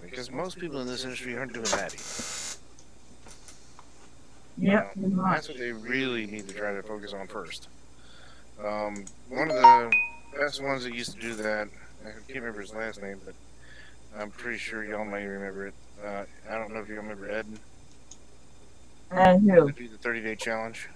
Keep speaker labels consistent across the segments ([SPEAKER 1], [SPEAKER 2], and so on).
[SPEAKER 1] because most people in this industry aren't doing that either.
[SPEAKER 2] Yep.
[SPEAKER 1] That's what they really need to try to focus on first. One of the best ones that used to do that, I can't remember his last name, but I'm pretty sure y'all might remember it. I don't know if you remember Ed.
[SPEAKER 2] And who?
[SPEAKER 1] That'd be the 30-day challenge.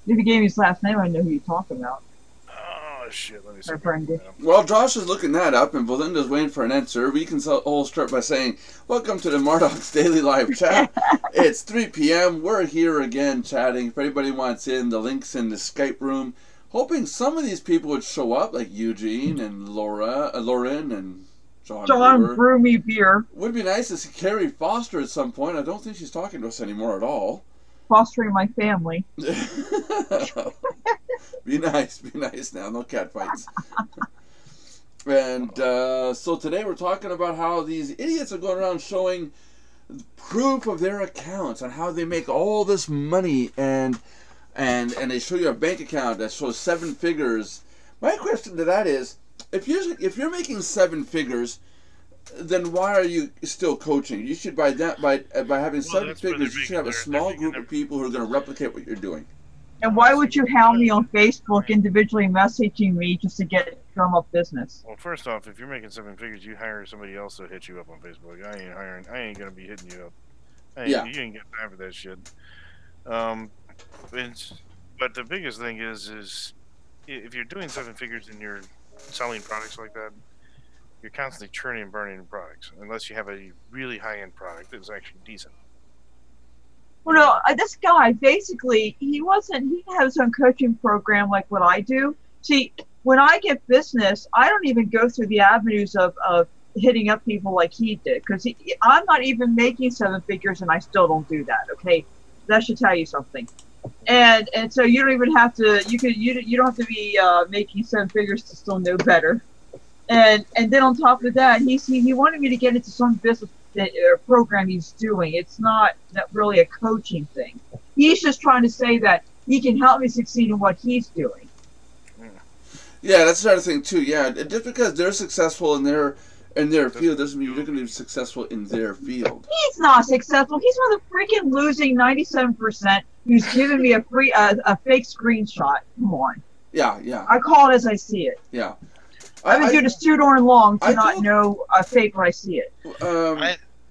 [SPEAKER 2] If you gave me his last name, I know who you're talking about.
[SPEAKER 1] Oh, shit. Let me see.
[SPEAKER 2] My friend.
[SPEAKER 3] Well, Josh is looking that up, and Belinda's waiting for an answer. We can all start by saying, welcome to the Mardox Daily Live Chat. It's 3 p.m. We're here again chatting. If anybody wants in, the link's in the Skype room. Hoping some of these people would show up, like Eugene and Lauren and John
[SPEAKER 2] Brew Me Beer.
[SPEAKER 3] Would be nice to see Carrie Foster at some point. I don't think she's talking to us anymore at all.
[SPEAKER 2] Fostering my family.
[SPEAKER 3] Be nice now. No cat fights. And so today we're talking about how these idiots are going around showing proof of their accounts and how they make all this money, and they show you a bank account that shows 7 figures. My question to that is, if you're making 7 figures, then why are you still coaching? You should by having 7 figures, you should have a small group of people who are going to replicate what you're doing.
[SPEAKER 2] And why would you hound me on Facebook, individually messaging me just to drum up business?
[SPEAKER 1] Well, first off, if you're making 7 figures, you hire somebody else to hit you up on Facebook. I ain't gonna be hitting you up. You ain't got time for that shit. But the biggest thing is if you're doing 7 figures and you're selling products like that, you're constantly churning and burning products, unless you have a really high-end product that's actually decent.
[SPEAKER 2] Well, no, this guy, basically, he had his own coaching program like what I do. See, when I get business, I don't even go through the avenues of hitting up people like he did, because I'm not even making 7 figures, and I still don't do that, okay? That should tell you something. And so you don't even have to, you don't have to be making 7 figures to still know better. And then on top of that, he wanted me to get into some business program he's doing. It's not really a coaching thing. He's just trying to say that he can help me succeed in what he's doing.
[SPEAKER 3] Yeah, that's another thing too. Yeah, just because they're successful in their field doesn't mean you're going to be successful in their field.
[SPEAKER 2] He's not successful. He's one of the freaking losing 97% who's giving me a fake screenshot. Come on.
[SPEAKER 3] Yeah.
[SPEAKER 2] I call it as I see it.
[SPEAKER 3] Yeah.
[SPEAKER 2] I've been doing this too darn long to not know a fake when I see it.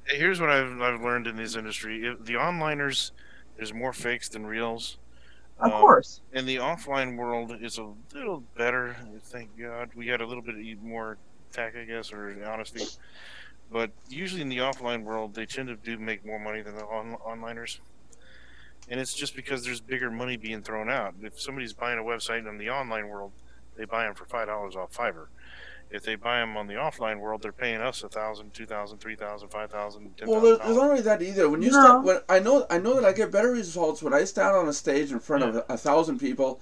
[SPEAKER 1] Here's what I've learned in this industry: the onliners, there's more fakes than reals.
[SPEAKER 2] Of course.
[SPEAKER 1] And the offline world is a little better. Thank God, we got a little bit more tact, I guess, or honesty. But usually in the offline world, they tend to do make more money than the onliners. And it's just because there's bigger money being thrown out. If somebody's buying a website in the online world, they buy them for $5 off Fiverr. If they buy them on the offline world, they're paying us $1,000, $2,000, $3,000, $5,000, $10,000.
[SPEAKER 3] Well, there's not only that either. When you start, I know that I get better results when I stand on a stage in front of 1,000 people.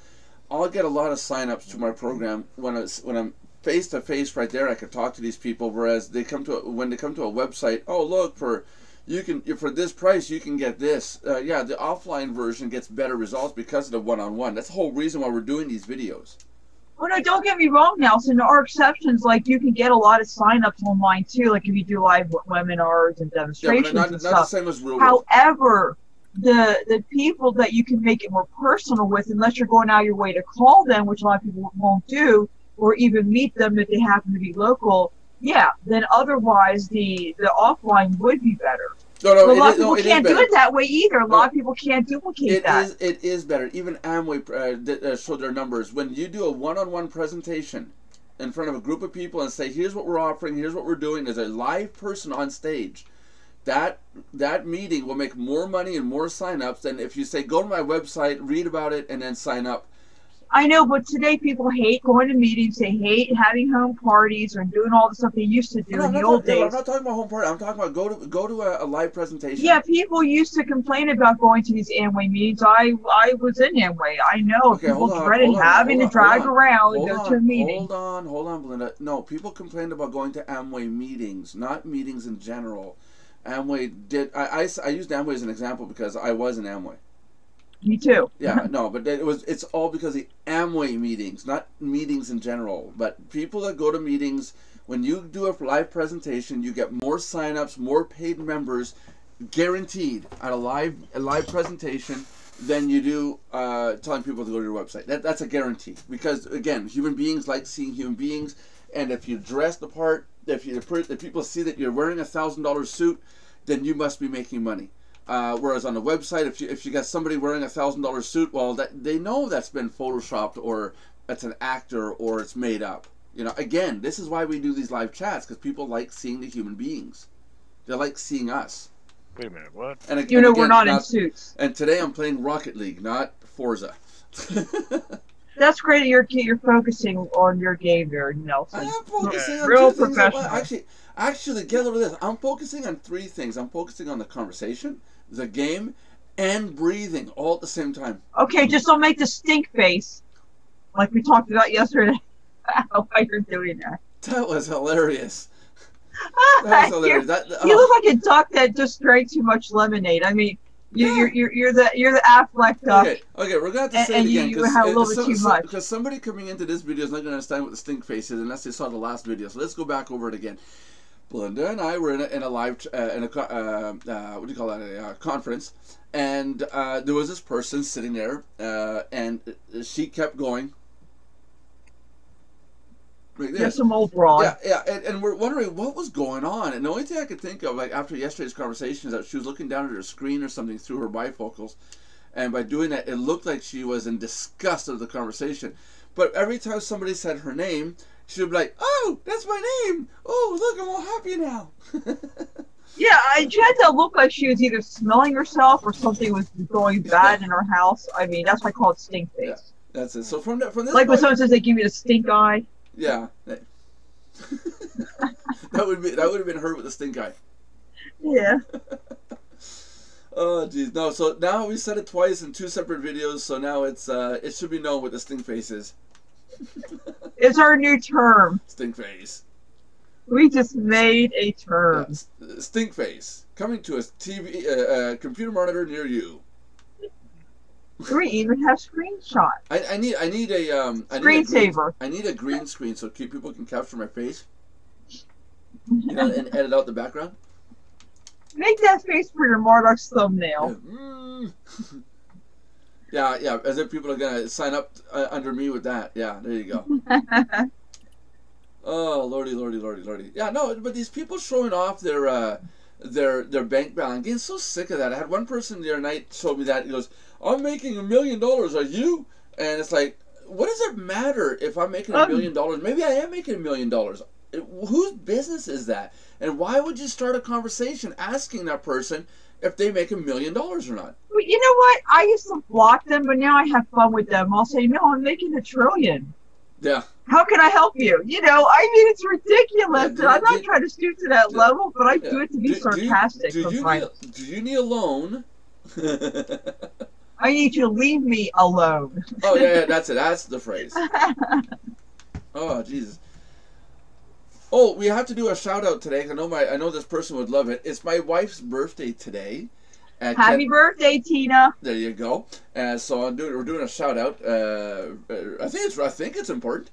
[SPEAKER 3] I'll get a lot of sign-ups to my program when I'm face to face right there. I can talk to these people. Whereas when they come to a website, oh look, for this price you can get this. The offline version gets better results because of the one-on-one. That's the whole reason why we're doing these videos.
[SPEAKER 2] Well, no, don't get me wrong, Nelson. There are exceptions. Like, you can get a lot of sign-ups online, too. Like, if you do live webinars and demonstrations and stuff.
[SPEAKER 3] Not the same as real
[SPEAKER 2] world. However, the people that you can make it more personal with, unless you're going out of your way to call them, which a lot of people won't do, or even meet them if they happen to be local, then otherwise the offline would be better.
[SPEAKER 3] No,
[SPEAKER 2] a lot of people can't do it that way either. A lot of people can't duplicate that.
[SPEAKER 3] It is better. Even Amway showed their numbers. When you do a one-on-one presentation in front of a group of people and say, here's what we're offering, here's what we're doing, there's a live person on stage, that meeting will make more money and more sign-ups than if you say, go to my website, read about it, and then sign up.
[SPEAKER 2] I know, but today people hate going to meetings. They hate having home parties or doing all the stuff they used to do in the old days.
[SPEAKER 3] I'm not talking about home party. I'm talking about go to a live presentation.
[SPEAKER 2] Yeah, people used to complain about going to these Amway meetings. I was in Amway. I know people dreaded having to drive around and go to a meeting.
[SPEAKER 3] Hold on, Belinda. No, people complained about going to Amway meetings, not meetings in general. Amway did. I used Amway as an example because I was in Amway.
[SPEAKER 2] Me too.
[SPEAKER 3] Yeah, no, but it's all because of the Amway meetings, not meetings in general. But people that go to meetings When you do a live presentation, you get more signups, more paid members, guaranteed at a live presentation than you do telling people to go to your website. That's a guarantee, because again, human beings like seeing human beings, and if you dress the part, if people see that you're wearing $1,000 suit, then you must be making money. Whereas on the website, if you got somebody wearing $1,000 suit, well, they know that's been photoshopped, or it's an actor, or it's made up. You know, again, this is why we do these live chats, because people like seeing the human beings. They like seeing us.
[SPEAKER 1] Wait a minute, what?
[SPEAKER 3] And
[SPEAKER 2] again, we're not in suits.
[SPEAKER 3] And today I'm playing Rocket League, not Forza.
[SPEAKER 2] That's great. You're focusing on your game there, Nelson.
[SPEAKER 3] I am focusing on
[SPEAKER 2] real
[SPEAKER 3] two things.
[SPEAKER 2] professional.
[SPEAKER 3] Actually, get over this. I'm focusing on three things. I'm focusing on the conversation, the game, and breathing all at the same time.
[SPEAKER 2] Okay, just don't make the stink face like we talked about yesterday. While you're doing that.
[SPEAKER 3] That was hilarious. That was hilarious.
[SPEAKER 2] You look like a duck that just drank too much lemonade. I mean, you're the Affleck duck.
[SPEAKER 3] Okay, we're gonna have to say it again,
[SPEAKER 2] you had a little bit too much.
[SPEAKER 3] Because somebody coming into this video is not gonna understand what the stink face is unless they saw the last video. So let's go back over it again. Belinda and I were in a live what do you call that, a conference, and there was this person sitting there, and she kept going. Like
[SPEAKER 2] There's some old broad.
[SPEAKER 3] Yeah, and we're wondering what was going on. And the only thing I could think of, like after yesterday's conversation, is that she was looking down at her screen or something through her bifocals, and by doing that, it looked like she was in disgust of the conversation. But every time somebody said her name, she would be like, "Oh, that's my name! Oh, look, I'm all happy now."
[SPEAKER 2] Yeah, she had to look like she was either smelling herself or something was going bad in her house. I mean, that's why I call it stink face.
[SPEAKER 3] Yeah, that's it. So from this
[SPEAKER 2] like when someone says they give you the stink eye.
[SPEAKER 3] Yeah. that would have been her with the stink eye.
[SPEAKER 2] Yeah.
[SPEAKER 3] Oh geez, no. So now we said it twice in two separate videos. So now it should be known what the stink face is.
[SPEAKER 2] It's our new term.
[SPEAKER 3] Stink face.
[SPEAKER 2] We just made a term.
[SPEAKER 3] Yeah, stink face coming to a TV computer monitor near you.
[SPEAKER 2] We even have screenshot.
[SPEAKER 3] I need a
[SPEAKER 2] screensaver.
[SPEAKER 3] I need a green screen so people can capture my face. You know, and edit out the background.
[SPEAKER 2] Make that face for your Mardox thumbnail.
[SPEAKER 3] Yeah, yeah. As if people are gonna sign up under me with that. Yeah, there you go. Oh lordy, lordy, lordy, lordy. Yeah, no, but these people showing off their bank balance. I'm getting so sick of that. I had one person the other night show me that. He goes, "I'm making $1 million. Are you?" And it's like, what does it matter if I'm making $1 million? Maybe I am making $1 million. Whose business is that? And why would you start a conversation asking that person if they make $1 million or not?
[SPEAKER 2] Well, you know what? I used to block them, but now I have fun with them. I'll say, "No, I'm making $1 trillion.
[SPEAKER 3] Yeah.
[SPEAKER 2] How can I help you?" You know, I mean, it's ridiculous. Yeah, I'm not trying to stoop to that level, but I do it to be sarcastic.
[SPEAKER 3] Do you need a loan?
[SPEAKER 2] I need you to leave me alone.
[SPEAKER 3] Oh yeah, that's it. That's the phrase. Oh Jesus. Oh, we have to do a shout out today. I know this person would love it. It's my wife's birthday today.
[SPEAKER 2] Happy birthday, Tina.
[SPEAKER 3] There you go. So we're doing a shout out. I think it's important.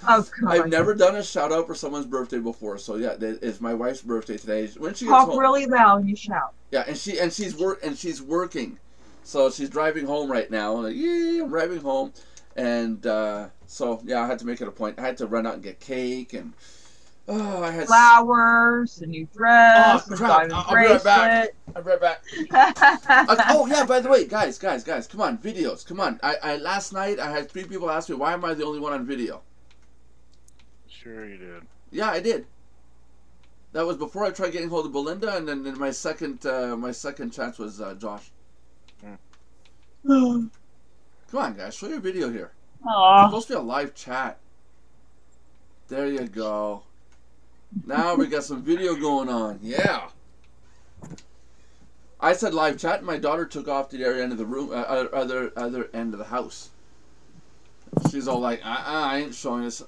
[SPEAKER 2] Oh, God.
[SPEAKER 3] I've never done a shout out for someone's birthday before. So yeah, it's my wife's birthday today. When she gets
[SPEAKER 2] talk
[SPEAKER 3] home,
[SPEAKER 2] really loud and you shout.
[SPEAKER 3] Yeah, and she's working. So she's driving home right now. I'm like, yeah, I'm driving home. And so yeah, I had to make it a point. I had to run out and get cake and I had
[SPEAKER 2] flowers, a new dress,
[SPEAKER 3] a diamond bracelet. I'll be right back. Oh yeah, by the way, guys, come on, videos, come on. I last night I had 3 people ask me, why am I the only one on video?
[SPEAKER 1] Sure you did.
[SPEAKER 3] Yeah, I did. That was before I tried getting hold of Belinda, and then my second chance was Josh. Come on, guys, show your video here. It's supposed to be a live chat. There you go. Now we got some video going on. Yeah. I said live chat, and my daughter took off to the other end of the room, other end of the house. She's all like, I ain't showing this.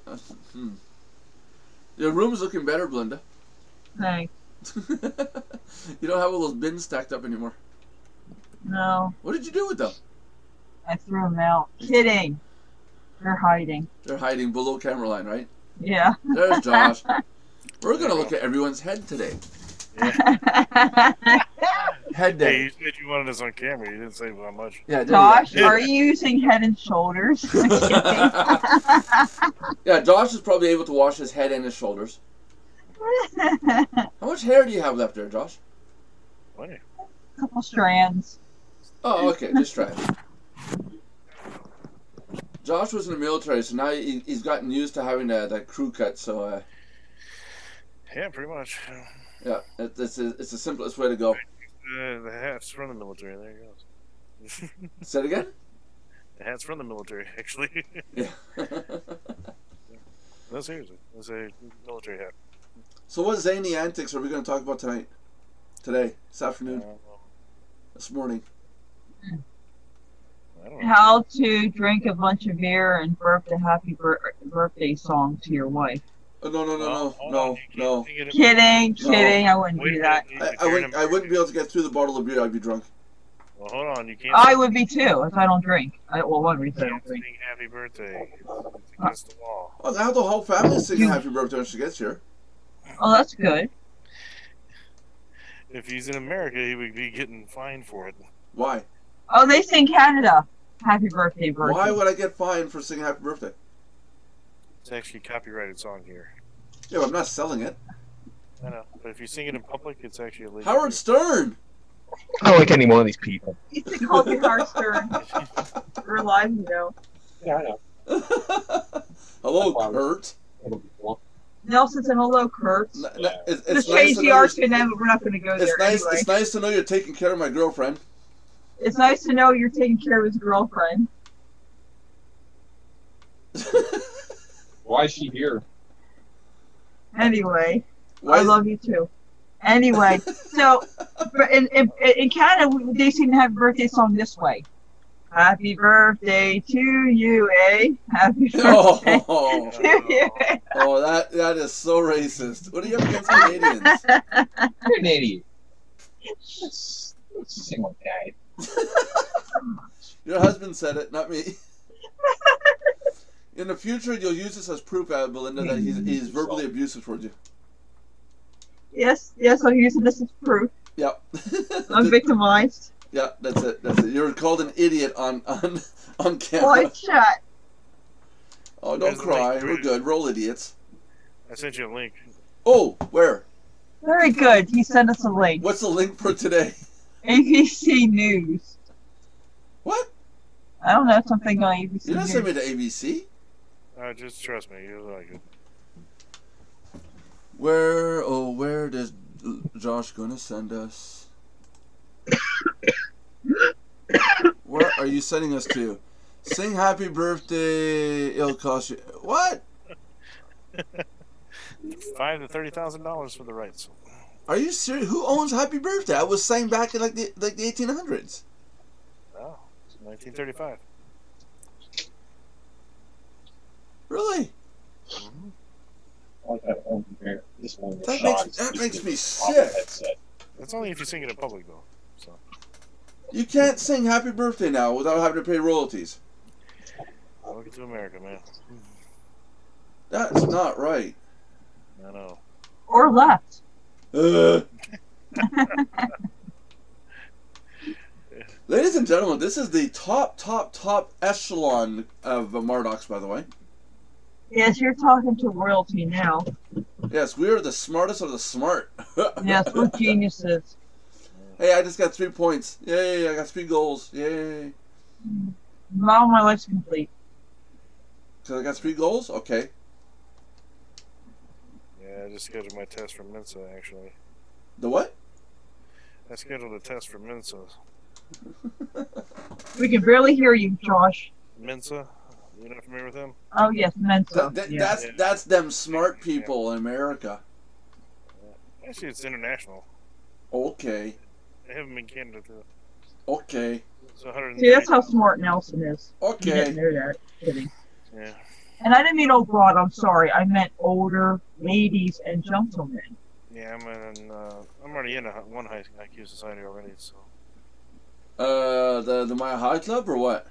[SPEAKER 3] Your room's looking better, Belinda.
[SPEAKER 2] Thanks.
[SPEAKER 3] You don't have all those bins stacked up anymore.
[SPEAKER 2] No.
[SPEAKER 3] What did you do with them?
[SPEAKER 2] I threw them out. Kidding. They're hiding.
[SPEAKER 3] They're hiding below camera line, right?
[SPEAKER 2] Yeah.
[SPEAKER 3] There's Josh. We're
[SPEAKER 1] There
[SPEAKER 3] gonna
[SPEAKER 1] you
[SPEAKER 3] look
[SPEAKER 1] go.
[SPEAKER 3] at everyone's head today.
[SPEAKER 1] Yeah.
[SPEAKER 3] Head
[SPEAKER 1] Hey,
[SPEAKER 3] day.
[SPEAKER 1] you said you wanted us on camera. You didn't say how much.
[SPEAKER 3] Yeah, there
[SPEAKER 2] Josh,
[SPEAKER 3] you go.
[SPEAKER 2] are you using Head and Shoulders?
[SPEAKER 3] Yeah, Josh is probably able to wash his head and his shoulders. How much hair do you have left there, Josh?
[SPEAKER 1] Plenty.
[SPEAKER 2] Couple strands.
[SPEAKER 3] Oh, okay, just try it. Josh was in the military, so now he's gotten used to having that crew cut. So
[SPEAKER 1] Yeah, pretty much.
[SPEAKER 3] yeah, it's the simplest way to go.
[SPEAKER 1] The hat's from the military. There you go.
[SPEAKER 3] Say it again.
[SPEAKER 1] The hat's from the military, actually.
[SPEAKER 3] Yeah.
[SPEAKER 1] No, seriously. It's a military hat.
[SPEAKER 3] So what zany antics are we going to talk about tonight? Today, this afternoon, this morning.
[SPEAKER 1] I don't know.
[SPEAKER 2] How to drink a bunch of beer and burp the happy birthday song to your wife.
[SPEAKER 3] Oh, no.
[SPEAKER 1] Hold on, you can't sing it in-
[SPEAKER 2] Kidding. I wouldn't
[SPEAKER 1] Wait
[SPEAKER 2] do
[SPEAKER 1] a
[SPEAKER 2] that.
[SPEAKER 1] minute,
[SPEAKER 3] I wouldn't be able to get through the bottle of beer. I'd be drunk.
[SPEAKER 1] Well, hold on. You can't.
[SPEAKER 2] I
[SPEAKER 1] sing-
[SPEAKER 2] would be too if I don't drink. One reason I
[SPEAKER 1] You
[SPEAKER 2] don't
[SPEAKER 1] can't
[SPEAKER 2] drink.
[SPEAKER 1] sing "Happy Birthday." It's against the law.
[SPEAKER 3] Oh, now the whole family's singing happy birthday when she gets here.
[SPEAKER 2] Oh, that's good.
[SPEAKER 1] If he's in America, he would be getting fined for it.
[SPEAKER 3] Why?
[SPEAKER 2] Oh, they sing Canada. Happy birthday, birthday.
[SPEAKER 3] Why would I get fined for singing happy birthday?
[SPEAKER 1] It's actually a copyrighted song here.
[SPEAKER 3] Yeah, but I'm not selling it.
[SPEAKER 1] I know, but if you sing it in public, it's actually illegal.
[SPEAKER 3] Howard Stern.
[SPEAKER 4] I don't like any one of these people.
[SPEAKER 2] It's a call me Howard Stern. We're live, you know.
[SPEAKER 4] Yeah, I know.
[SPEAKER 3] Hello, Kurt.
[SPEAKER 2] Nelson said, hello, Kurt.
[SPEAKER 3] It's
[SPEAKER 2] Just
[SPEAKER 3] nice
[SPEAKER 2] change
[SPEAKER 3] to
[SPEAKER 2] the
[SPEAKER 3] know
[SPEAKER 2] R to
[SPEAKER 3] you're-
[SPEAKER 2] an M, but we're not going to go
[SPEAKER 3] It's
[SPEAKER 2] there
[SPEAKER 3] nice.
[SPEAKER 2] anyway.
[SPEAKER 3] It's nice to know you're taking care of my girlfriend.
[SPEAKER 2] It's nice to know you're taking care of his girlfriend.
[SPEAKER 4] Why is she here?
[SPEAKER 2] Anyway,
[SPEAKER 3] Why
[SPEAKER 2] I
[SPEAKER 3] is-
[SPEAKER 2] love you too. Anyway, so in Canada, they seem to have a birthday song this way. Happy birthday to you, eh? Happy birthday
[SPEAKER 3] Oh,
[SPEAKER 2] to you.
[SPEAKER 3] oh, that is so racist. What do you have against Canadians?
[SPEAKER 4] You're an idiot. Let's sing like that.
[SPEAKER 3] Your husband said it, not me. In the future, you'll use this as proof, Belinda, that he's verbally abusive towards you.
[SPEAKER 2] Yes, I'm using this as proof.
[SPEAKER 3] Yep.
[SPEAKER 2] I'm victimized.
[SPEAKER 3] Yeah, that's it. You're called an idiot on camera.
[SPEAKER 2] Live chat.
[SPEAKER 3] Oh, don't
[SPEAKER 1] There's the
[SPEAKER 3] cry.
[SPEAKER 1] link.
[SPEAKER 3] We're good. We're all idiots.
[SPEAKER 1] I sent you a link.
[SPEAKER 3] Oh, where?
[SPEAKER 2] Very good. He sent us a link.
[SPEAKER 3] What's the link for today?
[SPEAKER 2] ABC News.
[SPEAKER 3] What?
[SPEAKER 2] I don't know, something on ABC
[SPEAKER 3] You didn't send me
[SPEAKER 2] News.
[SPEAKER 3] to ABC.
[SPEAKER 1] Just trust me, you'll like it.
[SPEAKER 3] Where does Josh gonna send us? Where are you sending us to? Sing happy birthday, it'll cost you what?
[SPEAKER 1] $5,000 to $30,000 for the rights.
[SPEAKER 3] Are you serious? Who owns Happy Birthday? I was sang back in like the 1800s.
[SPEAKER 1] Oh, it's 1935.
[SPEAKER 3] Really?
[SPEAKER 1] Mm-hmm.
[SPEAKER 4] I like that one compare. This one with
[SPEAKER 3] That
[SPEAKER 4] Sean
[SPEAKER 3] makes me
[SPEAKER 4] off the
[SPEAKER 3] sick.
[SPEAKER 4] headset.
[SPEAKER 1] That's only if you sing it in public, though. So
[SPEAKER 3] You can't sing Happy Birthday now without having to pay royalties.
[SPEAKER 1] welcome to America, man.
[SPEAKER 3] That's not right.
[SPEAKER 1] I know.
[SPEAKER 2] Or left.
[SPEAKER 3] Ladies and gentlemen, this is the top echelon of Mardox, by the way.
[SPEAKER 2] Yes, you're talking to royalty now.
[SPEAKER 3] Yes, we are the smartest of the smart.
[SPEAKER 2] Yes, we're geniuses.
[SPEAKER 3] Hey, I just got 3 points. Yay, I got 3 goals. Yay.
[SPEAKER 2] Now my life's complete.
[SPEAKER 3] So I got 3 goals? Okay.
[SPEAKER 1] Yeah, I just scheduled my test for Mensa, actually.
[SPEAKER 3] The what?
[SPEAKER 1] I scheduled a test for Mensa.
[SPEAKER 2] We can barely hear you, Josh.
[SPEAKER 1] Mensa? You not familiar with him?
[SPEAKER 2] Oh, yes, Mensa. Yeah.
[SPEAKER 3] That's them smart people in America.
[SPEAKER 1] Actually, it's international.
[SPEAKER 3] Okay.
[SPEAKER 1] They haven't been Canada, though.
[SPEAKER 3] Okay.
[SPEAKER 1] It's 130.
[SPEAKER 2] See, that's how smart Nelson is. You didn't
[SPEAKER 3] Okay.
[SPEAKER 2] know that. Kidding.
[SPEAKER 1] Yeah.
[SPEAKER 2] And I didn't mean old broad, I'm sorry. I meant older ladies and gentlemen.
[SPEAKER 1] Yeah, I'm already in one IQ society already, so.
[SPEAKER 3] The Maya High Club or what?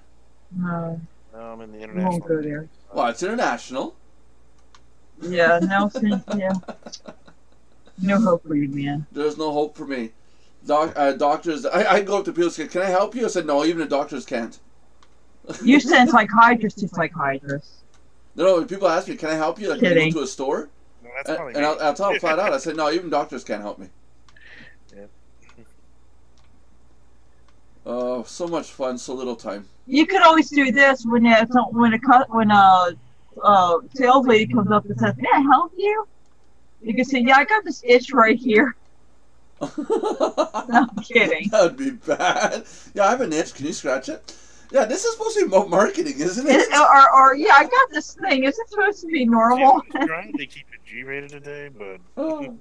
[SPEAKER 2] No,
[SPEAKER 1] Now I'm in the
[SPEAKER 2] we
[SPEAKER 1] international.
[SPEAKER 2] won't go there.
[SPEAKER 3] Well, it's international.
[SPEAKER 2] Yeah, Nelson. Yeah, no hope for you, man.
[SPEAKER 3] There's no hope for me. Doctors, I go up to people and say, "Can I help you?" I said, "No, even the doctors can't."
[SPEAKER 2] You send psychiatrists to psychiatrists.
[SPEAKER 3] No, when people ask me, "Can I help you?" Like when you
[SPEAKER 2] Kidding.
[SPEAKER 3] go to a store,
[SPEAKER 1] No, that's probably
[SPEAKER 3] and
[SPEAKER 1] me.
[SPEAKER 3] I'll tell them flat out. I said, "No, even doctors can't help me."
[SPEAKER 1] Yep.
[SPEAKER 3] Oh, so much fun, so little time.
[SPEAKER 2] You could always do this when sales lady comes up and says, "Can I help you?" You can say, "Yeah, I got this itch right here." No, I'm kidding.
[SPEAKER 3] That would be bad. Yeah, I have an itch. Can you scratch it? Yeah, this is supposed to be about marketing, isn't it?
[SPEAKER 2] Or yeah, I got this thing. Is it supposed to be normal?
[SPEAKER 1] Yeah, trying to keep it G-rated today, but
[SPEAKER 3] Oh.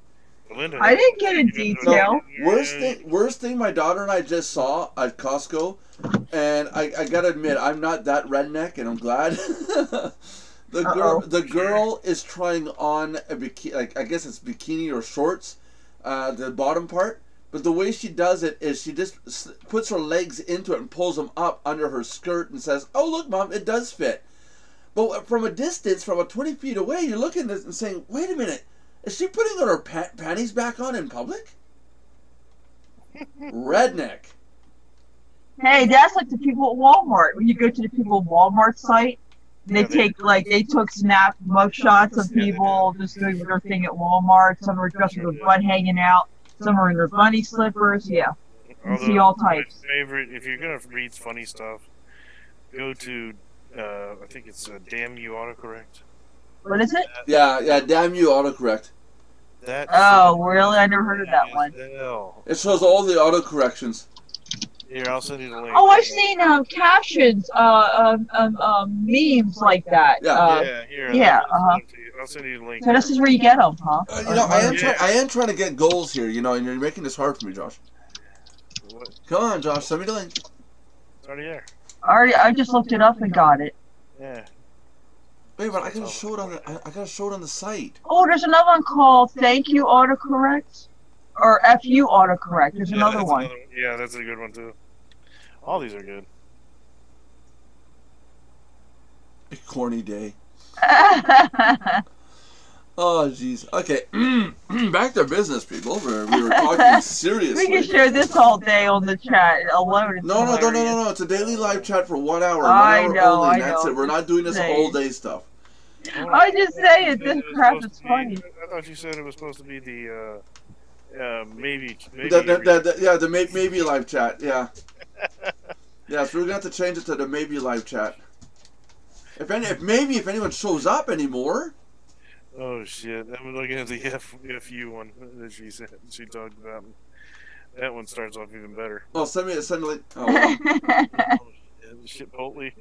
[SPEAKER 1] Belinda.
[SPEAKER 2] I didn't get in detail.
[SPEAKER 3] Worst thing my daughter and I just saw at Costco, and I gotta admit, I'm not that redneck, and I'm glad. The girl is trying on a bikini, like I guess it's bikini or shorts, the bottom part. But the way she does it is she just puts her legs into it and pulls them up under her skirt and says, "Oh look, Mom, it does fit." But from a distance, from about 20 feet away, you're looking at this and saying, "Wait a minute, is she putting her panties back on in public?" Redneck.
[SPEAKER 2] Hey, that's like the people at Walmart. When you go to the people at Walmart site, they took snap mugshots of people just doing their thing at Walmart. Some are dressed with their butt hanging out. Some are in their bunny slippers. Yeah, you see all types.
[SPEAKER 1] My favorite, if you're gonna read funny stuff, go to I think it's Damn You Autocorrect.
[SPEAKER 2] What is it?
[SPEAKER 3] Yeah, damn you, autocorrect.
[SPEAKER 1] That
[SPEAKER 2] Oh, really? I never heard of that one.
[SPEAKER 1] hell.
[SPEAKER 3] It shows all the autocorrections.
[SPEAKER 1] Here, I'll send you the link.
[SPEAKER 2] Oh, I've seen captions, memes like that.
[SPEAKER 3] Yeah.
[SPEAKER 1] Here. I'll send you the link.
[SPEAKER 2] So this is where you get them, huh?
[SPEAKER 3] I am trying to get goals here, and you're making this hard for me, Josh.
[SPEAKER 1] What?
[SPEAKER 3] Come on, Josh, send me the link.
[SPEAKER 1] It's already there.
[SPEAKER 2] I just looked it up and got it.
[SPEAKER 1] Yeah.
[SPEAKER 3] Wait, but I gotta show it on the site.
[SPEAKER 2] Oh, there's another one called Thank You Autocorrect, or FU Autocorrect. There's another one.
[SPEAKER 1] Yeah, that's a good one too. All these are good.
[SPEAKER 3] A corny day. Oh, jeez. Okay, back to business, people. We were talking seriously.
[SPEAKER 2] We can share this all day on the chat alone.
[SPEAKER 3] No. It's a daily live chat for 1 hour.
[SPEAKER 2] I
[SPEAKER 3] 1 hour
[SPEAKER 2] know,
[SPEAKER 3] only.
[SPEAKER 2] I
[SPEAKER 3] That's
[SPEAKER 2] know.
[SPEAKER 3] it. We're not doing this all day stuff.
[SPEAKER 2] I just say it. This crap is funny.
[SPEAKER 1] I thought you said it was supposed to be the maybe.
[SPEAKER 3] The maybe live chat. Yeah. Yeah, so we're gonna have to change it to the maybe live chat. If anyone shows up anymore.
[SPEAKER 1] Oh shit! I'm looking at the FU one that she said. She talked about. That one starts off even better.
[SPEAKER 3] Oh, send a link. Oh, wow.
[SPEAKER 1] Chipotle.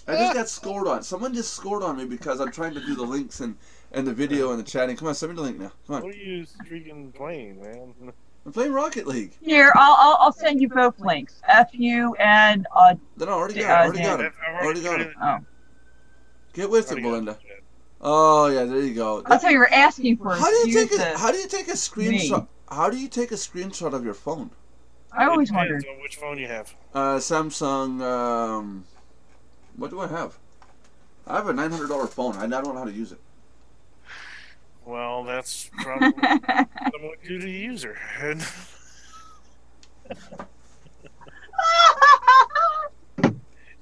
[SPEAKER 3] I just got scored on. Someone just scored on me because I'm trying to do the links and the video and the chatting. Come on, send me the link now. Come on.
[SPEAKER 1] What are you freaking playing, man?
[SPEAKER 3] I'm playing Rocket League.
[SPEAKER 2] Here, I'll send you both links. FU and
[SPEAKER 3] Then I already got it. Already got it.
[SPEAKER 2] Oh.
[SPEAKER 3] Get with it, Belinda. Oh yeah, there you go.
[SPEAKER 2] I thought you were asking for.
[SPEAKER 3] How do you take a screenshot?
[SPEAKER 2] Me.
[SPEAKER 3] How do you take a screenshot of your phone?
[SPEAKER 2] I always wondered.
[SPEAKER 1] Which phone you have?
[SPEAKER 3] Samsung. What do I have? I have a $900 phone. I don't know how to use it.
[SPEAKER 1] Well, that's probably somewhat due to the user.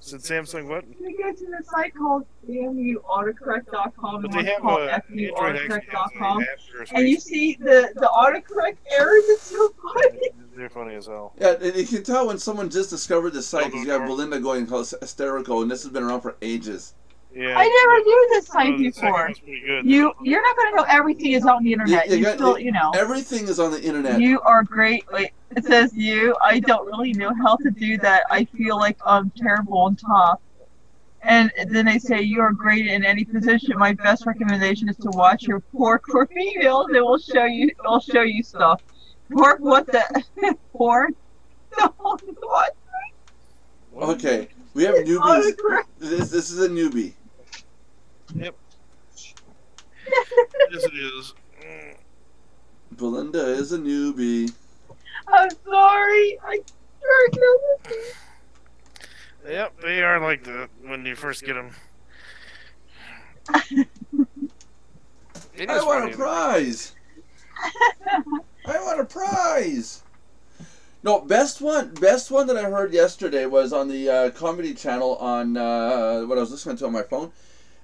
[SPEAKER 1] Said Samsung what?
[SPEAKER 2] You go to the site called damuautocorrect.com
[SPEAKER 1] But
[SPEAKER 2] and
[SPEAKER 1] they
[SPEAKER 2] it's
[SPEAKER 1] have
[SPEAKER 2] called
[SPEAKER 1] Android
[SPEAKER 2] fuautocorrect.com.
[SPEAKER 1] actually has
[SPEAKER 2] And you see the autocorrect errors. It's so funny.
[SPEAKER 1] They're funny as hell.
[SPEAKER 3] Yeah, and you can tell when someone just discovered the site because you have Belinda going hysterical, and this has been around for ages.
[SPEAKER 1] Yeah.
[SPEAKER 2] I never knew this site
[SPEAKER 1] the second
[SPEAKER 2] before.
[SPEAKER 1] one's pretty good.
[SPEAKER 2] You're not going to know everything is on the internet. You know.
[SPEAKER 3] Everything is on the internet.
[SPEAKER 2] You are great. Wait, it says you. I don't really know how to do that. I feel like I'm terrible on top. And then they say you are great in any position. My best recommendation is to watch your pork for females. It will show you. It'll show you stuff. Pork? What the? Porn? No, what?
[SPEAKER 3] Okay, we have newbies. This is a newbie.
[SPEAKER 1] Yep. Yes, it is.
[SPEAKER 3] Belinda is a newbie.
[SPEAKER 2] I'm sorry. I
[SPEAKER 1] Yep, they are like that when you first get them. It
[SPEAKER 3] I
[SPEAKER 1] is
[SPEAKER 3] want
[SPEAKER 1] funny.
[SPEAKER 3] a prize. I want a prize. No, best one that I heard yesterday was on the Comedy Channel on what I was listening to on my phone,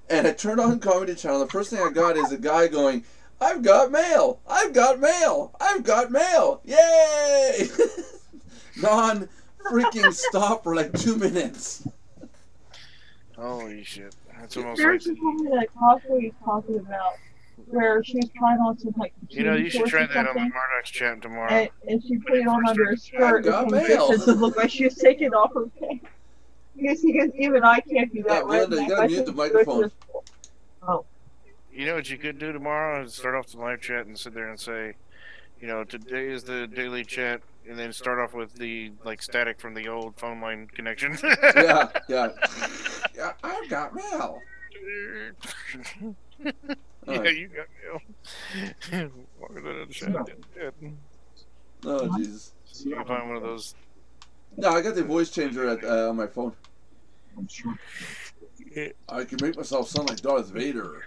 [SPEAKER 3] and I turned on Comedy Channel. The first thing I got is a guy going, "I've got mail! I've got mail! I've got mail! Yay!" Non-freaking stop for like 2 minutes.
[SPEAKER 1] Holy shit. That's almost like...
[SPEAKER 2] There's a woman that Cosplay is talking about where she was trying on some like
[SPEAKER 1] You know, you should
[SPEAKER 2] shorts
[SPEAKER 1] try
[SPEAKER 2] or
[SPEAKER 1] that on the
[SPEAKER 2] something,
[SPEAKER 1] Mardox chat tomorrow.
[SPEAKER 2] and she put it on under a
[SPEAKER 3] I've
[SPEAKER 2] skirt
[SPEAKER 3] got
[SPEAKER 2] and from a
[SPEAKER 3] mail.
[SPEAKER 2] distance to look like she was taking off her pants. Because even I can't do that.
[SPEAKER 3] Belinda, you gotta mute the microphone.
[SPEAKER 2] Oh.
[SPEAKER 1] You know what you could do tomorrow is start off the live chat and sit there and say, you know, today is the daily chat, and then start off with the like static from the old phone line connection.
[SPEAKER 3] Yeah, I've got mail.
[SPEAKER 1] Yeah,
[SPEAKER 3] Alright.
[SPEAKER 1] you got mail. Welcome to the chat.
[SPEAKER 3] Oh, Jesus.
[SPEAKER 1] You can find one of those.
[SPEAKER 3] No, I got the voice changer on my phone. I can make myself sound like Darth Vader.